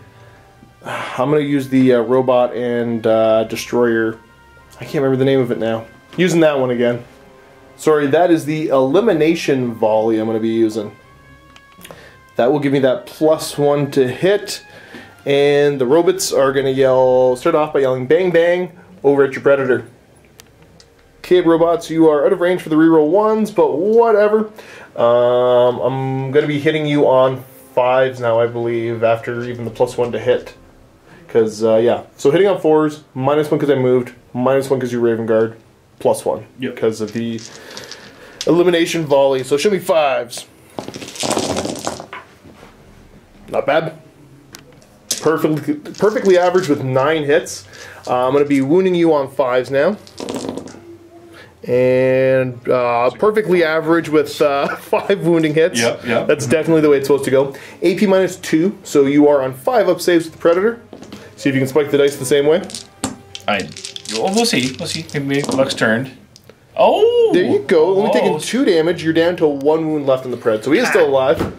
robot and destroyer. I can't remember the name of it now. Using that one again. Sorry, that is the Elimination Volley I'm going to be using. That will give me that +1 to hit. And the robots are going to start off by yelling bang bang over at your predator. Okay, robots, you are out of range for the reroll 1s, but whatever. I'm going to be hitting you on 5s now, I believe, after even the +1 to hit. Because, yeah. So hitting on 4s, -1 because I moved, -1 because you Raven Guard, +1 because of the Elimination Volley. So show me 5s. Not bad. Perfectly average with 9 hits. I'm going to be wounding you on 5s now. And perfectly average with 5 wounding hits. Yep. That's definitely the way it's supposed to go. AP -2, so you are on 5 up saves with the Predator. See if you can spike the dice the same way. We'll see. Maybe luck's turned. Oh! There you go. Only taking 2 damage. You're down to 1 wound left in the Pred, so he is still alive.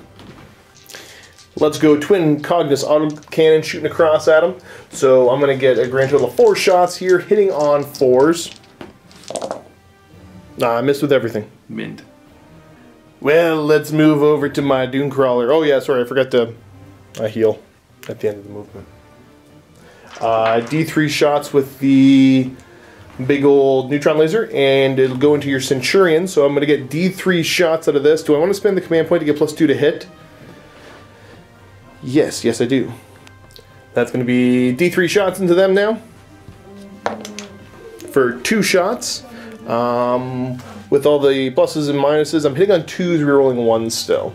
Let's go Twin Cognus Auto Cannon shooting across at him. So I'm going to get a grand total of 4 shots here, hitting on 4s. Nah, I missed with everything. Mint. Well, let's move over to my Dunecrawler. Oh yeah, sorry, I forgot to heal at the end of the movement. D3 shots with the big old neutron laser, and it'll go into your Centurion. So I'm going to get D3 shots out of this. Do I want to spend the command point to get +2 to hit? Yes, I do. That's going to be D3 shots into them now. For 2 shots. With all the pluses and minuses, I'm hitting on 2s, rerolling 1s still.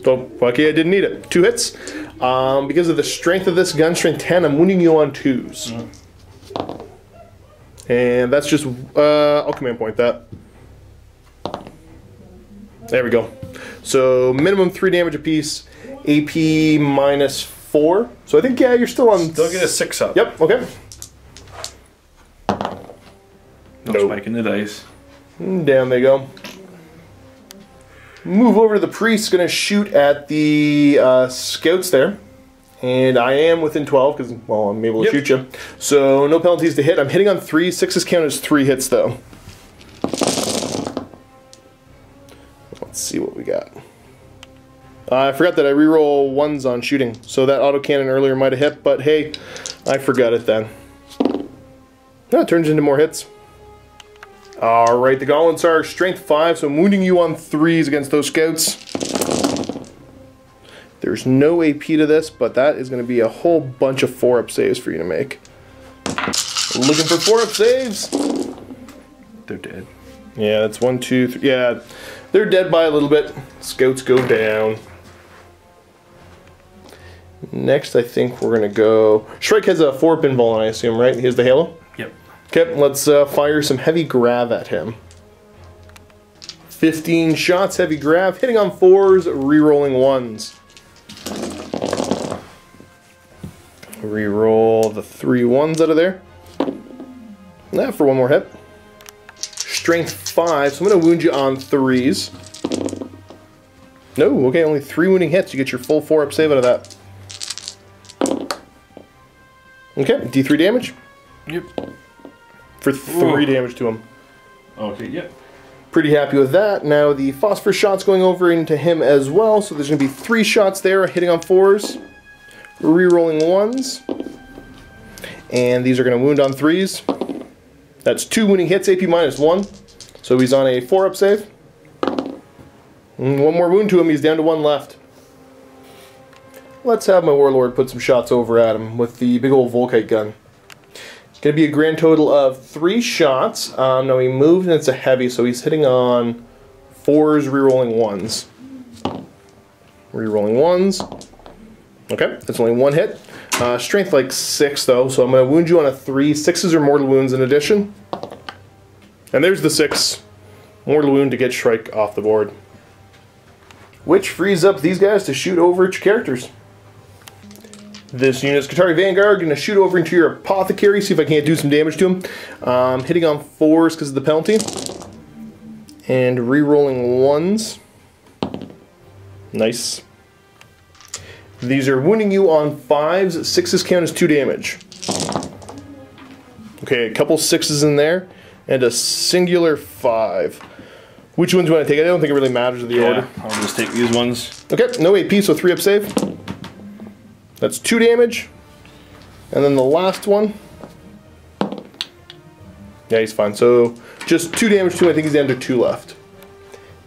Oh, lucky I didn't need it. 2 hits. Because of the strength of this gun, strength 10, I'm wounding you on 2s. And that's just, I'll command point that. There we go. So minimum 3 damage apiece, AP -4. So I think, yeah, you're still on... Still get a 6 up. Yep, okay. No spike in the dice. Down they go. Move over to the Priest, going to shoot at the scouts there. And I am within 12 because, well, I'm able to shoot you. So no penalties to hit. I'm hitting on 3. 6s count as 3 hits though. Let's see what we got. I forgot that I reroll 1s on shooting. So that autocannon earlier might have hit, but hey, I forgot it then. No, it turns into more hits. Alright, the gauntlets are strength 5, so I'm wounding you on 3s against those scouts. There's no AP to this, but that is going to be a whole bunch of 4-up saves for you to make. Looking for 4-up saves. They're dead. Yeah, that's 1, 2, 3. Yeah, they're dead by a little bit. Scouts go down. Next, I think we're going to go... Shrike has a 4-up invul, I assume, right? He has the halo? Yep. Okay, let's fire some heavy grav at him. 15 shots, heavy grav, hitting on 4s, re-rolling 1s. Re-roll the 3 1s out of there. Now for 1 more hit. strength 5, so I'm going to wound you on 3s. No, okay, only 3 wounding hits. You get your full 4-up save out of that. Okay, D3 damage. Yep. For 3 damage to him. Okay, yep. Pretty happy with that. Now the phosphorus shot's going over into him as well, so there's going to be 3 shots there, hitting on 4s, re-rolling 1s, and these are going to wound on 3s. That's 2 wounding hits, AP -1, so he's on a 4-up save. And 1 more wound to him, he's down to 1 left. Let's have my Warlord put some shots over at him with the big old Volkite gun. It's going to be a grand total of 3 shots. Now he moved and it's a heavy, so he's hitting on 4s, re-rolling 1s. Re-rolling 1s. Okay, that's only 1 hit. Strength like 6 though, so I'm going to wound you on a 3. 6s are mortal wounds in addition. And there's the 6 mortal wound to get Shrike off the board. Which frees up these guys to shoot over at your characters. This unit's Skitarii Vanguard, going to shoot over into your Apothecary, see if I can't do some damage to him. Hitting on 4s because of the penalty. And re-rolling 1s. Nice. These are wounding you on 5s. 6s count as 2 damage. Okay, a couple 6s in there, and a singular 5. Which ones do you want to take? I don't think it really matters in the order. I'll just take these ones. Okay, no AP, so 3-up save. That's 2 damage. And then the last one. Yeah, he's fine. So just 2 damage to him. I think he's down to 2 left.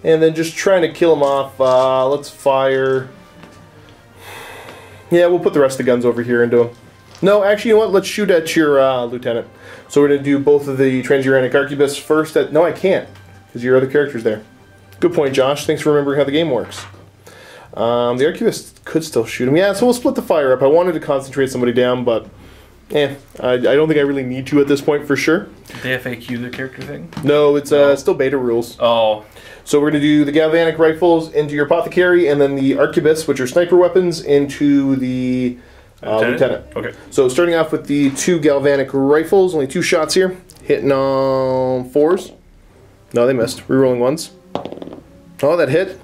And then just trying to kill him off. Let's fire. Yeah, we'll put the rest of the guns over here into him. No, actually, you know what? Let's shoot at your lieutenant. So we're going to do both of the Transuranic Arquebus first. No, I can't, because your other character's there. Good point, Josh. Thanks for remembering how the game works. The Arquebus could still shoot him. Yeah, so we'll split the fire up. I wanted to concentrate somebody down, but I don't think I really need to at this point for sure. Did they FAQ the character thing? No, it's still beta rules. Oh. So we're going to do the Galvanic Rifles into your Apothecary, and then the Arquebus, which are sniper weapons, into the Lieutenant. Okay. So starting off with the 2 Galvanic Rifles, only 2 shots here. Hitting on 4s. No, they missed. Rerolling 1s. Oh, that hit.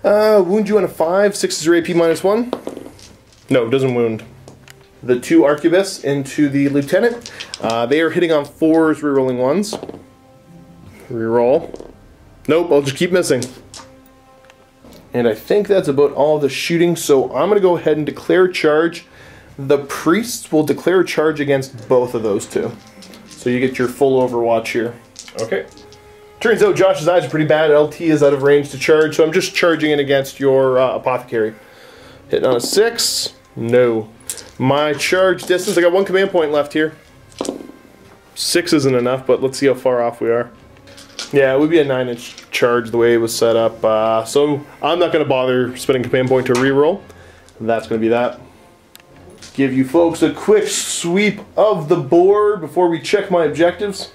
Wound you on a 5. 6 is your AP -1. No, doesn't wound. The 2 Arquebus into the Lieutenant. They are hitting on 4s, rerolling 1s. Reroll. Nope, I'll just keep missing. And I think that's about all the shooting, so I'm going to go ahead and declare charge. The Priests will declare charge against both of those 2. So you get your full Overwatch here. Okay. Turns out Josh's eyes are pretty bad. LT is out of range to charge, so I'm just charging it against your Apothecary. Hitting on a 6. No. My charge distance, I got 1 command point left here. 6 isn't enough, but let's see how far off we are. Yeah, it would be a 9-inch charge the way it was set up. So I'm not going to bother spending command point to reroll. That's going to be that. Give you folks a quick sweep of the board before we check my objectives.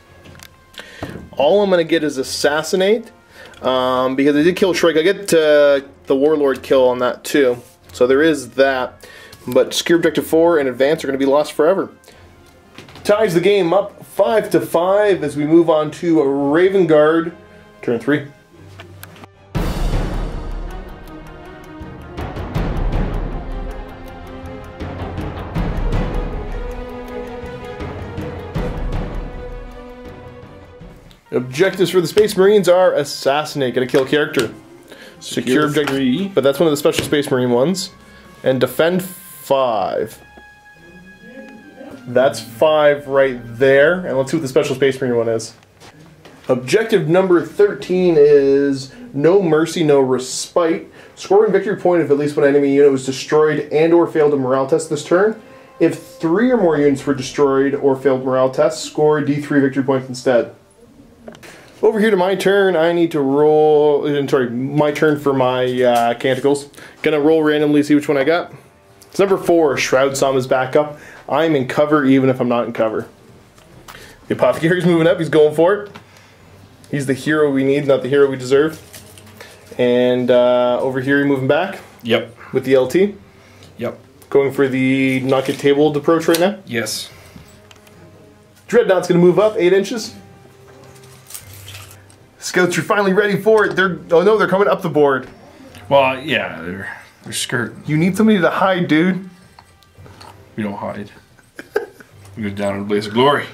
All I'm going to get is Assassinate, because I did kill Shrike. I get the Warlord kill on that too, so there is that. But Secure Objective 4 and Advance are going to be lost forever. Ties the game up 5-5 as we move on to a Raven Guard, turn 3. Objectives for the Space Marines are Assassinate, get a kill character. Secure Objective 3, but that's one of the special Space Marine ones. And Defend 5. That's 5 right there. And let's see what the special Space Marine one is. Objective number 13 is No Mercy, No Respite. Score 1 victory point if at least one enemy unit was destroyed and or failed a morale test this turn. If 3 or more units were destroyed or failed morale tests, score D3 victory points instead. Over here to my turn, I need to roll, sorry, my turn for my Canticles. Gonna roll randomly, see which one I got. It's number 4, Shroud Psalm is back up. I'm in cover even if I'm not in cover. The Apothecary's moving up, he's going for it. He's the hero we need, not the hero we deserve. And over here, you're moving back. Yep. With the LT. Yep. Going for the not get tabled approach right now. Yes. Dreadnought's gonna move up 8 inches. Scouts are finally ready for it. Oh no, they're coming up the board. Well, yeah, they're skirt. You need somebody to hide, dude. We don't hide. We go down in a blaze of glory.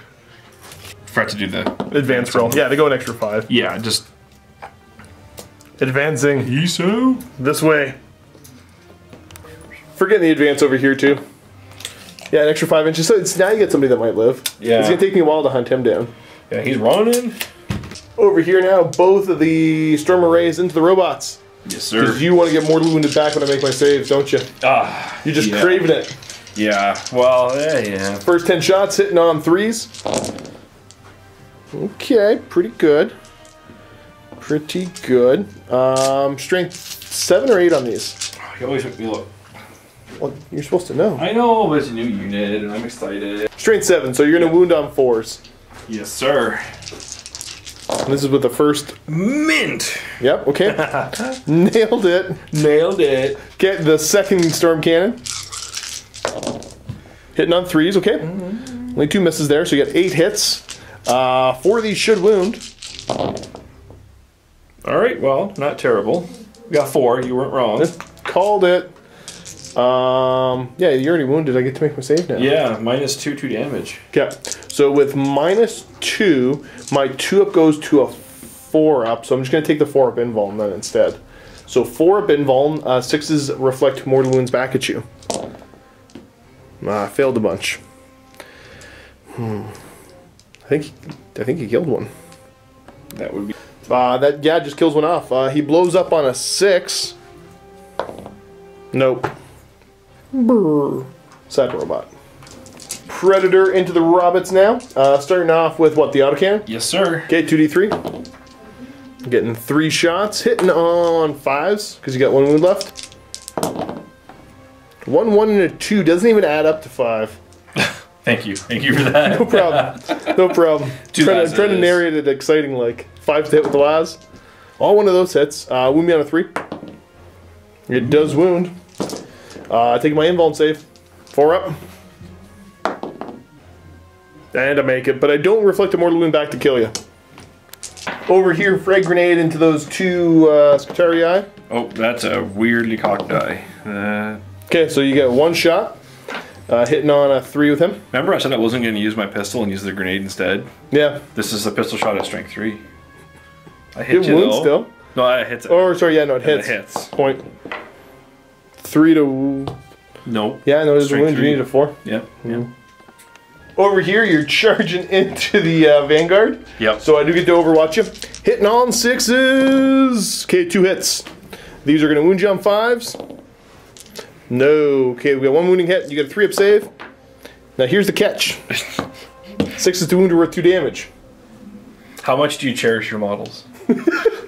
Forgot to do the Advance roll. Yeah, they go an extra 5. Yeah, just advancing. ESO This way. Forgetting the advance over here too. Yeah, an extra 5 inches. So now you get somebody that might live. Yeah. It's gonna take me a while to hunt him down. Yeah, he's running. Over here now, both of the storm arrays into the robots. Yes, sir. Because you want to get mortally wounded back when I make my saves, don't you? Ah, You're just yeah. craving it. Yeah. Well, yeah. First 10 shots hitting on 3s. Okay, pretty good. Pretty good. Strength 7 or 8 on these. You always make me look. Well, you're supposed to know. I know, but it's a new unit, and I'm excited. Strength 7, so you're going to wound on 4s. Yes, sir. And this is with the first. Mint. Yep, okay. Nailed it. Nailed it. Get the second storm cannon. Hitting on 3s, okay. Only 2 misses there, so you got 8 hits. 4 of these should wound. All right. Well, not terrible. We got 4. You weren't wrong. Called it. Yeah, you're already wounded. I get to make my save now. Yeah, -2 damage. Okay, so with -2, my 2-up goes to a 4-up, so I'm just going to take the 4-up invuln then instead. So 4-up invuln, 6s reflect mortal wounds back at you. Failed a bunch. I think he killed one. That would be. That just kills one off. He blows up on a 6. Nope. Brr. Sad robot. Predator into the robots now. Starting off with what, the autocannon? Yes, sir. Okay, 2d3. Getting 3 shots, hitting on 5s because you got 1 wound left. 1, 1, and a 2 doesn't even add up to 5. Thank you for that. No problem. No problem. Trying to narrate it exciting like 5 to hit with the las. All 1 of those hits. Wound me on a 3. It does wound. Take my invuln save. 4-up. And I make it, but I don't reflect a mortal wound back to kill you. Over here, frag grenade into those 2 Scutarii. Oh, that's a weirdly cocked die. Okay, so you get 1 shot. Hitting on a 3 with him. Remember I said I wasn't going to use my pistol and use the grenade instead? Yeah. This is a pistol shot at strength 3. I hit you wounds though. still. No, I hit it. Or, sorry, yeah, no, it hits. It hits. Point. 3 to... Nope. Yeah, no, there's a Strength wound. You 3. need a 4. Yeah. Yeah. Over here, you're charging into the Vanguard. Yep. So I do get to overwatch you. Hitting on 6s. Okay, 2 hits. These are going to wound you on 5s. No. Okay, we got 1 wounding hit. You get a 3-up save. Now here's the catch. 6s to wound are worth 2 damage. How much do you cherish your models?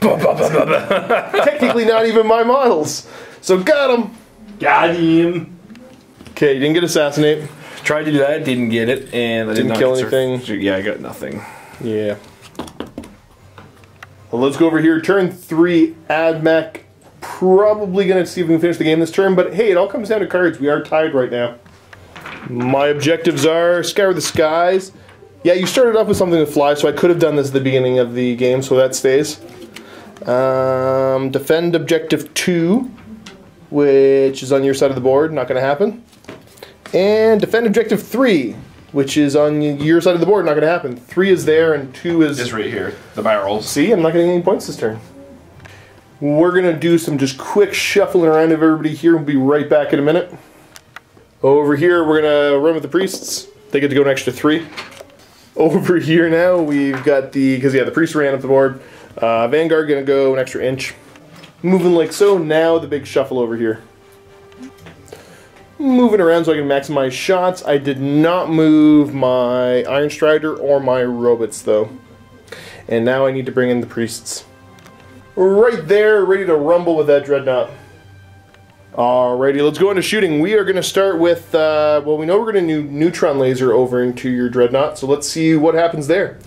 Technically not even my models. So got him. Got him. Okay, you didn't get assassinate. Tried to do that, didn't get it, and I Didn't kill anything. Yeah, I got nothing. Yeah. Well, let's go over here. Turn 3, add mech. Probably going to see if we can finish the game this turn, but hey, it all comes down to cards. We are tied right now. My objectives are scour the skies. Yeah, you started off with something with fly, so I could have done this at the beginning of the game, so that stays. Defend objective 2, which is on your side of the board. Not going to happen. And defend objective 3, which is on your side of the board. Not going to happen. 3 is there, and 2 is... Just right here. The barrels. See, I'm not getting any points this turn. We're going to do some just quick shuffling around of everybody here. We'll be right back in a minute. Over here, we're going to run with the priests. They get to go an extra 3. Over here now, we've got the... Because, yeah, the priest ran up the board. Vanguard going to go an extra inch. Moving like so. Now the big shuffle over here. Moving around so I can maximize shots. I did not move my Iron Strider or my robots, though. And now I need to bring in the priests. Right there, ready to rumble with that dreadnought. Alrighty, let's go into shooting. We are going to start with, well, we know we're going to neutron laser over into your dreadnought, so let's see what happens there.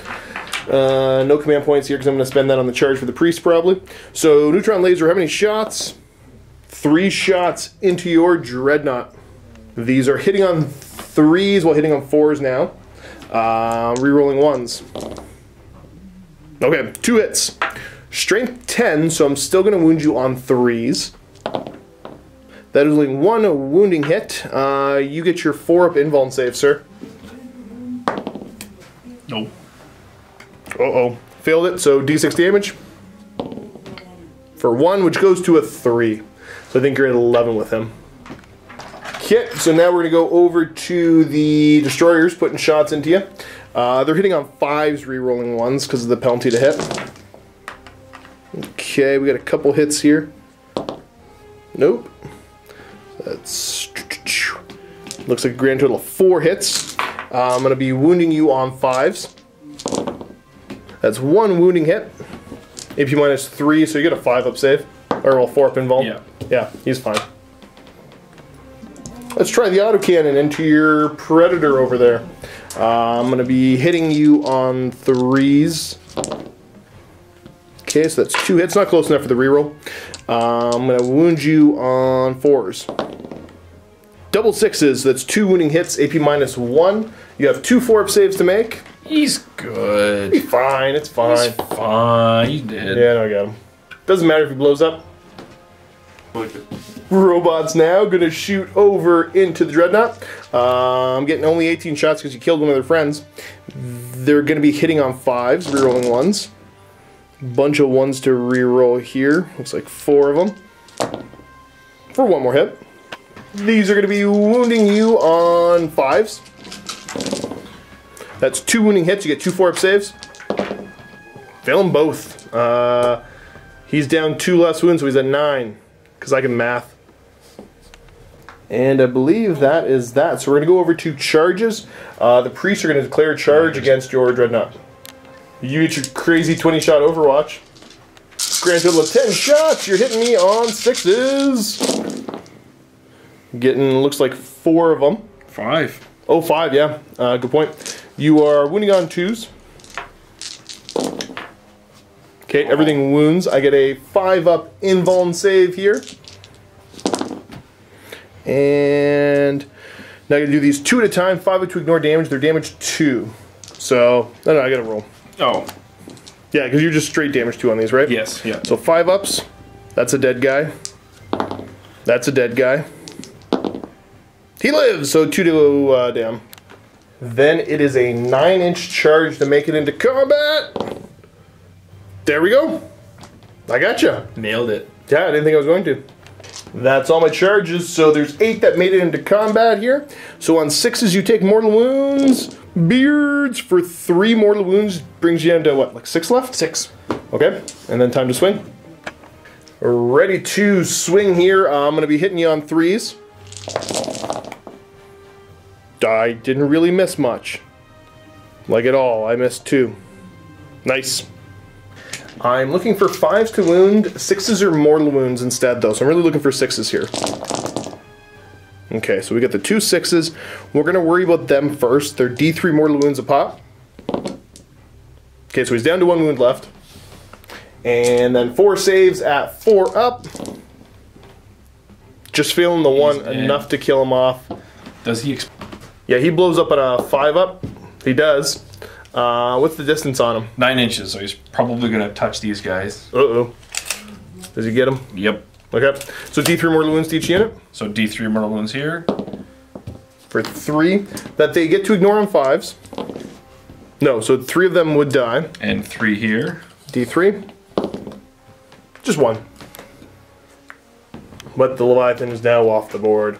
No command points here because I'm going to spend that on the charge for the priest probably. So, neutron laser, how many shots? 3 shots into your dreadnought. These are hitting on 3s while hitting on 4s now. Rerolling 1s. Okay, 2 hits. Strength 10, so I'm still going to wound you on 3s. That is only 1 wounding hit. You get your 4-up invuln save, sir. Nope. Uh-oh. Failed it, so d6 damage. For 1, which goes to a 3. So I think you're at 11 with him. Okay, so now we're going to go over to the destroyers, putting shots into you. They're hitting on 5s, re-rolling 1s because of the penalty to hit. Okay, we got a couple hits here. Nope. That's... looks like a grand total of 4 hits. I'm going to be wounding you on 5s. That's 1 wounding hit. AP minus 3, so you get a 5-up save. Or, well, 4-up invuln. Yeah. Yeah, he's fine. Let's try the autocannon into your predator over there. I'm going to be hitting you on 3s. Okay, so that's 2 hits. Not close enough for the reroll. I'm going to wound you on 4s. Double 6s. That's 2 wounding hits. AP minus 1. You have 2 4-up saves to make. He's good. He's fine. It's fine. He's fine. He's dead. Yeah, no, I got him. Doesn't matter if he blows up. Robots now going to shoot over into the Dreadnought. I'm getting only 18 shots because you killed one of their friends. They're going to be hitting on 5s, rerolling 1s. Bunch of 1s to reroll here. Looks like 4 of them. For 1 more hit. These are going to be wounding you on 5s. That's 2 wounding hits. You get 2 4-up saves. Fail them both. He's down 2 less wounds, so he's at 9. Because I can math. And I believe that is that. So we're going to go over to charges. The priests are going to declare a charge against your Dreadnought. You get your crazy 20-shot Overwatch. Grand total of 10 shots. You're hitting me on 6s. Getting, looks like 4 of them. 5. Oh, 5, yeah. Good point. You are wounding on 2s. Okay, everything wounds. I get a 5-up invuln save here. And now I'm going to do these 2 at a time. 5-up to ignore damage. They're damage 2. So, no, I got to roll. Oh. Yeah, because you're just straight damage 2 on these, right? Yes, yeah. So 5-ups. That's a dead guy. That's a dead guy. He lives, so 2 to down. Then it is a 9-inch charge to make it into combat. There we go. I gotcha. Nailed it. Yeah, I didn't think I was going to. That's all my charges. So there's 8 that made it into combat here. So on 6s you take mortal wounds. Beards for 3 mortal wounds brings you down to what, like 6 left? 6. Okay, and then time to swing. Ready to swing here. I'm going to be hitting you on 3s. I didn't really miss much. Like at all. I missed 2. Nice. I'm looking for 5s to wound. 6s are mortal wounds instead, though, so I'm really looking for 6s here. Okay, so we got the 2 6s. We're going to worry about them first. They're D3 mortal wounds a pop. Okay, so he's down to 1 wound left. And then 4 saves at 4 up. Just failing the 1 enough to kill him off. Does he... Yeah, he blows up on a 5 up. He does. What's the distance on him? 9 inches, so he's probably going to touch these guys. Uh-oh. Does he get him? Yep. Okay. So D3 mortal wounds to each unit. So D3 mortal wounds here. For 3. That they get to ignore on 5s. No, so 3 of them would die. And 3 here. D3. Just 1. But the Leviathan is now off the board.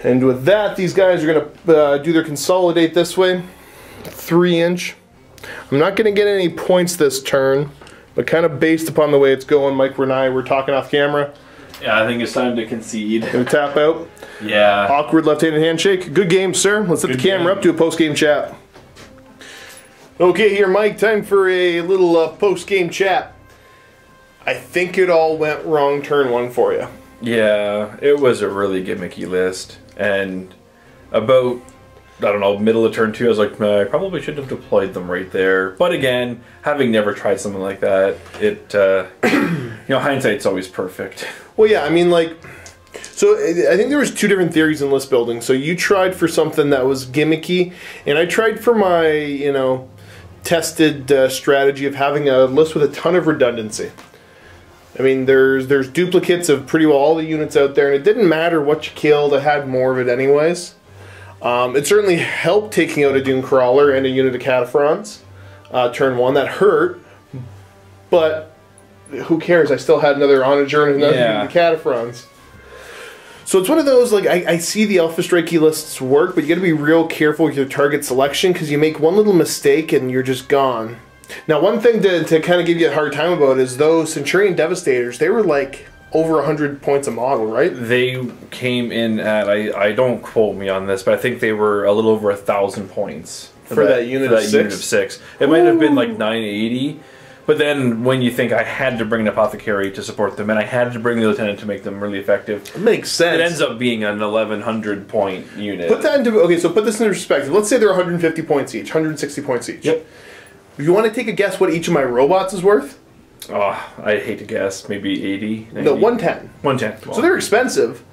And with that, these guys are going to do their consolidate this way. 3-inch. I'm not going to get any points this turn, but kind of based upon the way it's going, Mike and I were talking off camera. Yeah, I think it's time to concede. Gonna tap out. Yeah. Awkward left-handed handshake. Good game, sir. Let's set the camera up to a post-game chat. Okay, here, Mike. Time for a little post-game chat. I think it all went wrong turn 1 for you. Yeah, it was a really gimmicky list. And about, I don't know, middle of turn 2, I was like, I probably should have deployed them right there. But again, having never tried something like that, it, you know, hindsight's always perfect. Well, yeah, I mean, like, so I think there was 2 different theories in list building. So you tried for something that was gimmicky, and I tried for my, you know, tested strategy of having a list with a ton of redundancy. I mean, there's duplicates of pretty well all the units out there, and it didn't matter what you killed. I had more of it anyways. It certainly helped taking out a Dune Crawler and a unit of Cataphrons. Turn 1, that hurt, but who cares? I still had another Onager and another unit of Cataphrons. So it's one of those, like, I see the Alpha Strikey lists work, but you gotta be real careful with your target selection, because you make one little mistake and you're just gone. Now, one thing to kind of give you a hard time about is those Centurion Devastators. They were like over 100 points a model, right? They came in at, I don't quote me on this, but I think they were a little over 1,000 points. For that unit of 6? It might have been like 980. But then when you think I had to bring an Apothecary to support them, and I had to bring the Lieutenant to make them really effective. It makes sense. It ends up being an 1,100 point unit. Put that into, okay, so put this into perspective. Let's say they're 150 points each, 160 points each. Yep. If you want to take a guess what each of my robots is worth? Oh, I hate to guess. Maybe 80? 90? No, 110. 110. Well, so they're expensive.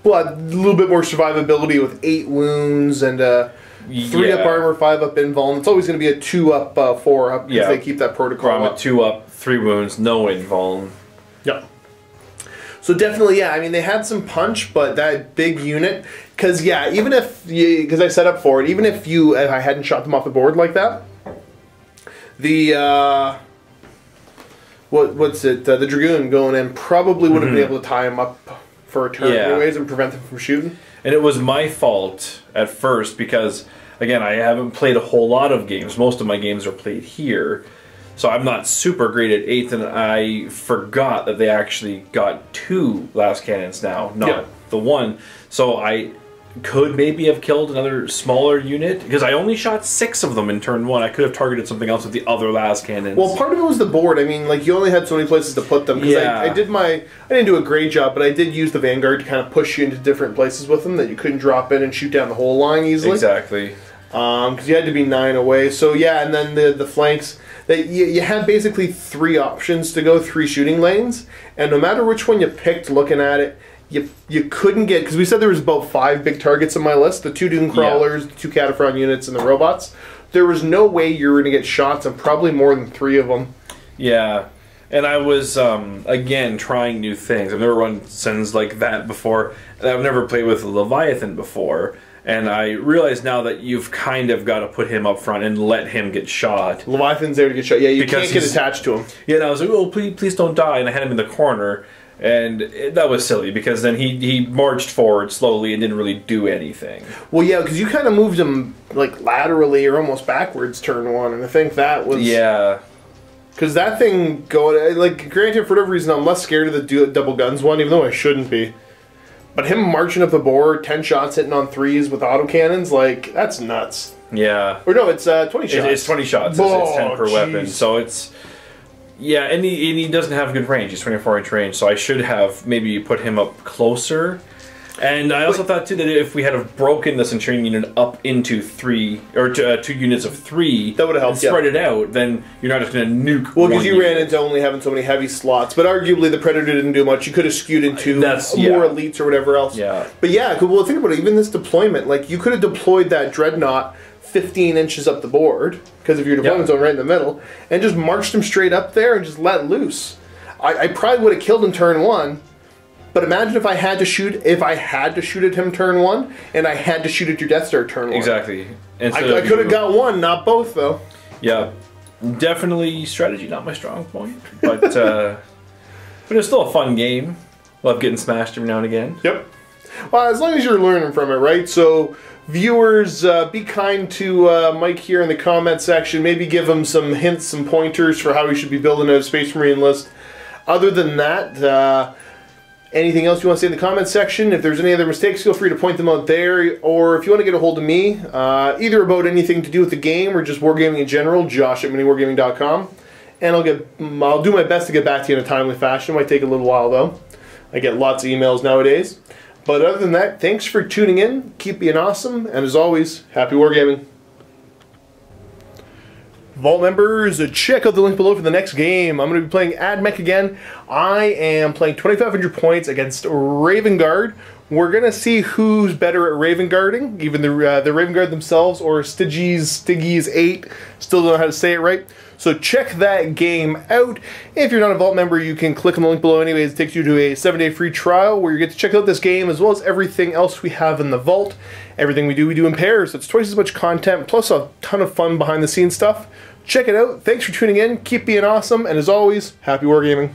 But a little bit more survivability with 8 wounds and 3 up armor, 5 up invuln. It's always going to be a 2 up, 4 up because they keep that protocol I'm up. at 2 up, 3 wounds, no invuln. Yeah. So definitely, yeah, I mean, they had some punch, but that big unit, because, yeah, even if, because I set up for it, even if I hadn't shot them off the board like that, the, the Dragoon going in probably would have been able to tie him up for a turn anyways and prevent them from shooting. And it was my fault at first because, again, I haven't played a whole lot of games. Most of my games are played here. So I'm not super great at 8th, and I forgot that they actually got 2 last cannons now, not the 1. So I could maybe have killed another smaller unit, because I only shot 6 of them in turn 1. I could have targeted something else with the other last cannons. Well, part of it was the board. I mean, like, you only had so many places to put them. Because I didn't do a great job, but I did use the Vanguard to kind of push you into different places with them that you couldn't drop in and shoot down the whole line easily. Exactly. Because you had to be 9 away. So, yeah, and then the flanks. You had basically 3 options to go, 3 shooting lanes, and no matter which one you picked looking at it, you couldn't get, because we said there was about 5 big targets on my list, the 2 Dune Crawlers, the 2 Cataphron units, and the robots. There was no way you were going to get shots on probably more than 3 of them. Yeah, and I was, again, trying new things. I've never run sins like that before, and I've never played with Leviathan before. And I realize now that you've kind of got to put him up front and let him get shot. Leviathan's there to get shot. Yeah, you can't get attached to him. Yeah, and I was like, oh, please don't die. And I had him in the corner. And that was silly, because then he marched forward slowly and didn't really do anything. Well, yeah, because you kind of moved him, like, laterally or almost backwards turn 1. And I think that was... Yeah. Because that thing going... Like, granted, for whatever reason, I'm less scared of the double guns one, even though I shouldn't be. But him marching up the board, 10 shots hitting on 3s with autocannons, like, that's nuts. Yeah. Or no, it's 20 shots. It's 20 shots. It's 10 per weapon. So it's... Yeah, and he doesn't have good range. He's 24-inch range, so I should have maybe put him up closer. And I also thought, too, that if we had have broken the Centurion unit up into 3, or 2 units of 3, that would have helped, spread it out, then you're not just going to nuke well, because you ran into only having so many heavy slots, but arguably the Predator didn't do much. You could have skewed into more elites or whatever else. Yeah. But yeah, well, think about it. Even this deployment, like, you could have deployed that Dreadnought 15 inches up the board, because of your deployment zone right in the middle, and just marched him straight up there and just let loose. I probably would have killed him turn 1. But imagine if I had to shoot at him turn 1, and I had to shoot at your Death Star turn 1. Exactly. I could have got 1, not both, though. Yeah. Definitely strategy, not my strong point. But it's still a fun game. Love getting smashed every now and again. Yep. Well, as long as you're learning from it, right? So, viewers, be kind to Mike here in the comment section. Maybe give him some hints, some pointers for how he should be building a Space Marine list. Other than that... anything else you want to say in the comments section? If there's any other mistakes, feel free to point them out there. Or if you want to get a hold of me, either about anything to do with the game or just wargaming in general, josh@miniwargaming.com. And I'll do my best to get back to you in a timely fashion. It might take a little while, though. I get lots of emails nowadays. But other than that, thanks for tuning in. Keep being awesome. And as always, happy wargaming. Vault members, check out the link below for the next game. I'm going to be playing Mech again. I am playing 2,500 points against Raven Guard We're going to see who's better at Raven Guarding, even the Raven Guard themselves, or Stiggy's 8. Still don't know how to say it right. So check that game out. If you're not a Vault member, you can click on the link below anyways. It takes you to a 7-day free trial where you get to check out this game as well as everything else we have in the Vault. Everything we do in pairs. It's twice as much content, plus a ton of fun behind the scenes stuff. Check it out. Thanks for tuning in. Keep being awesome. And as always, happy wargaming.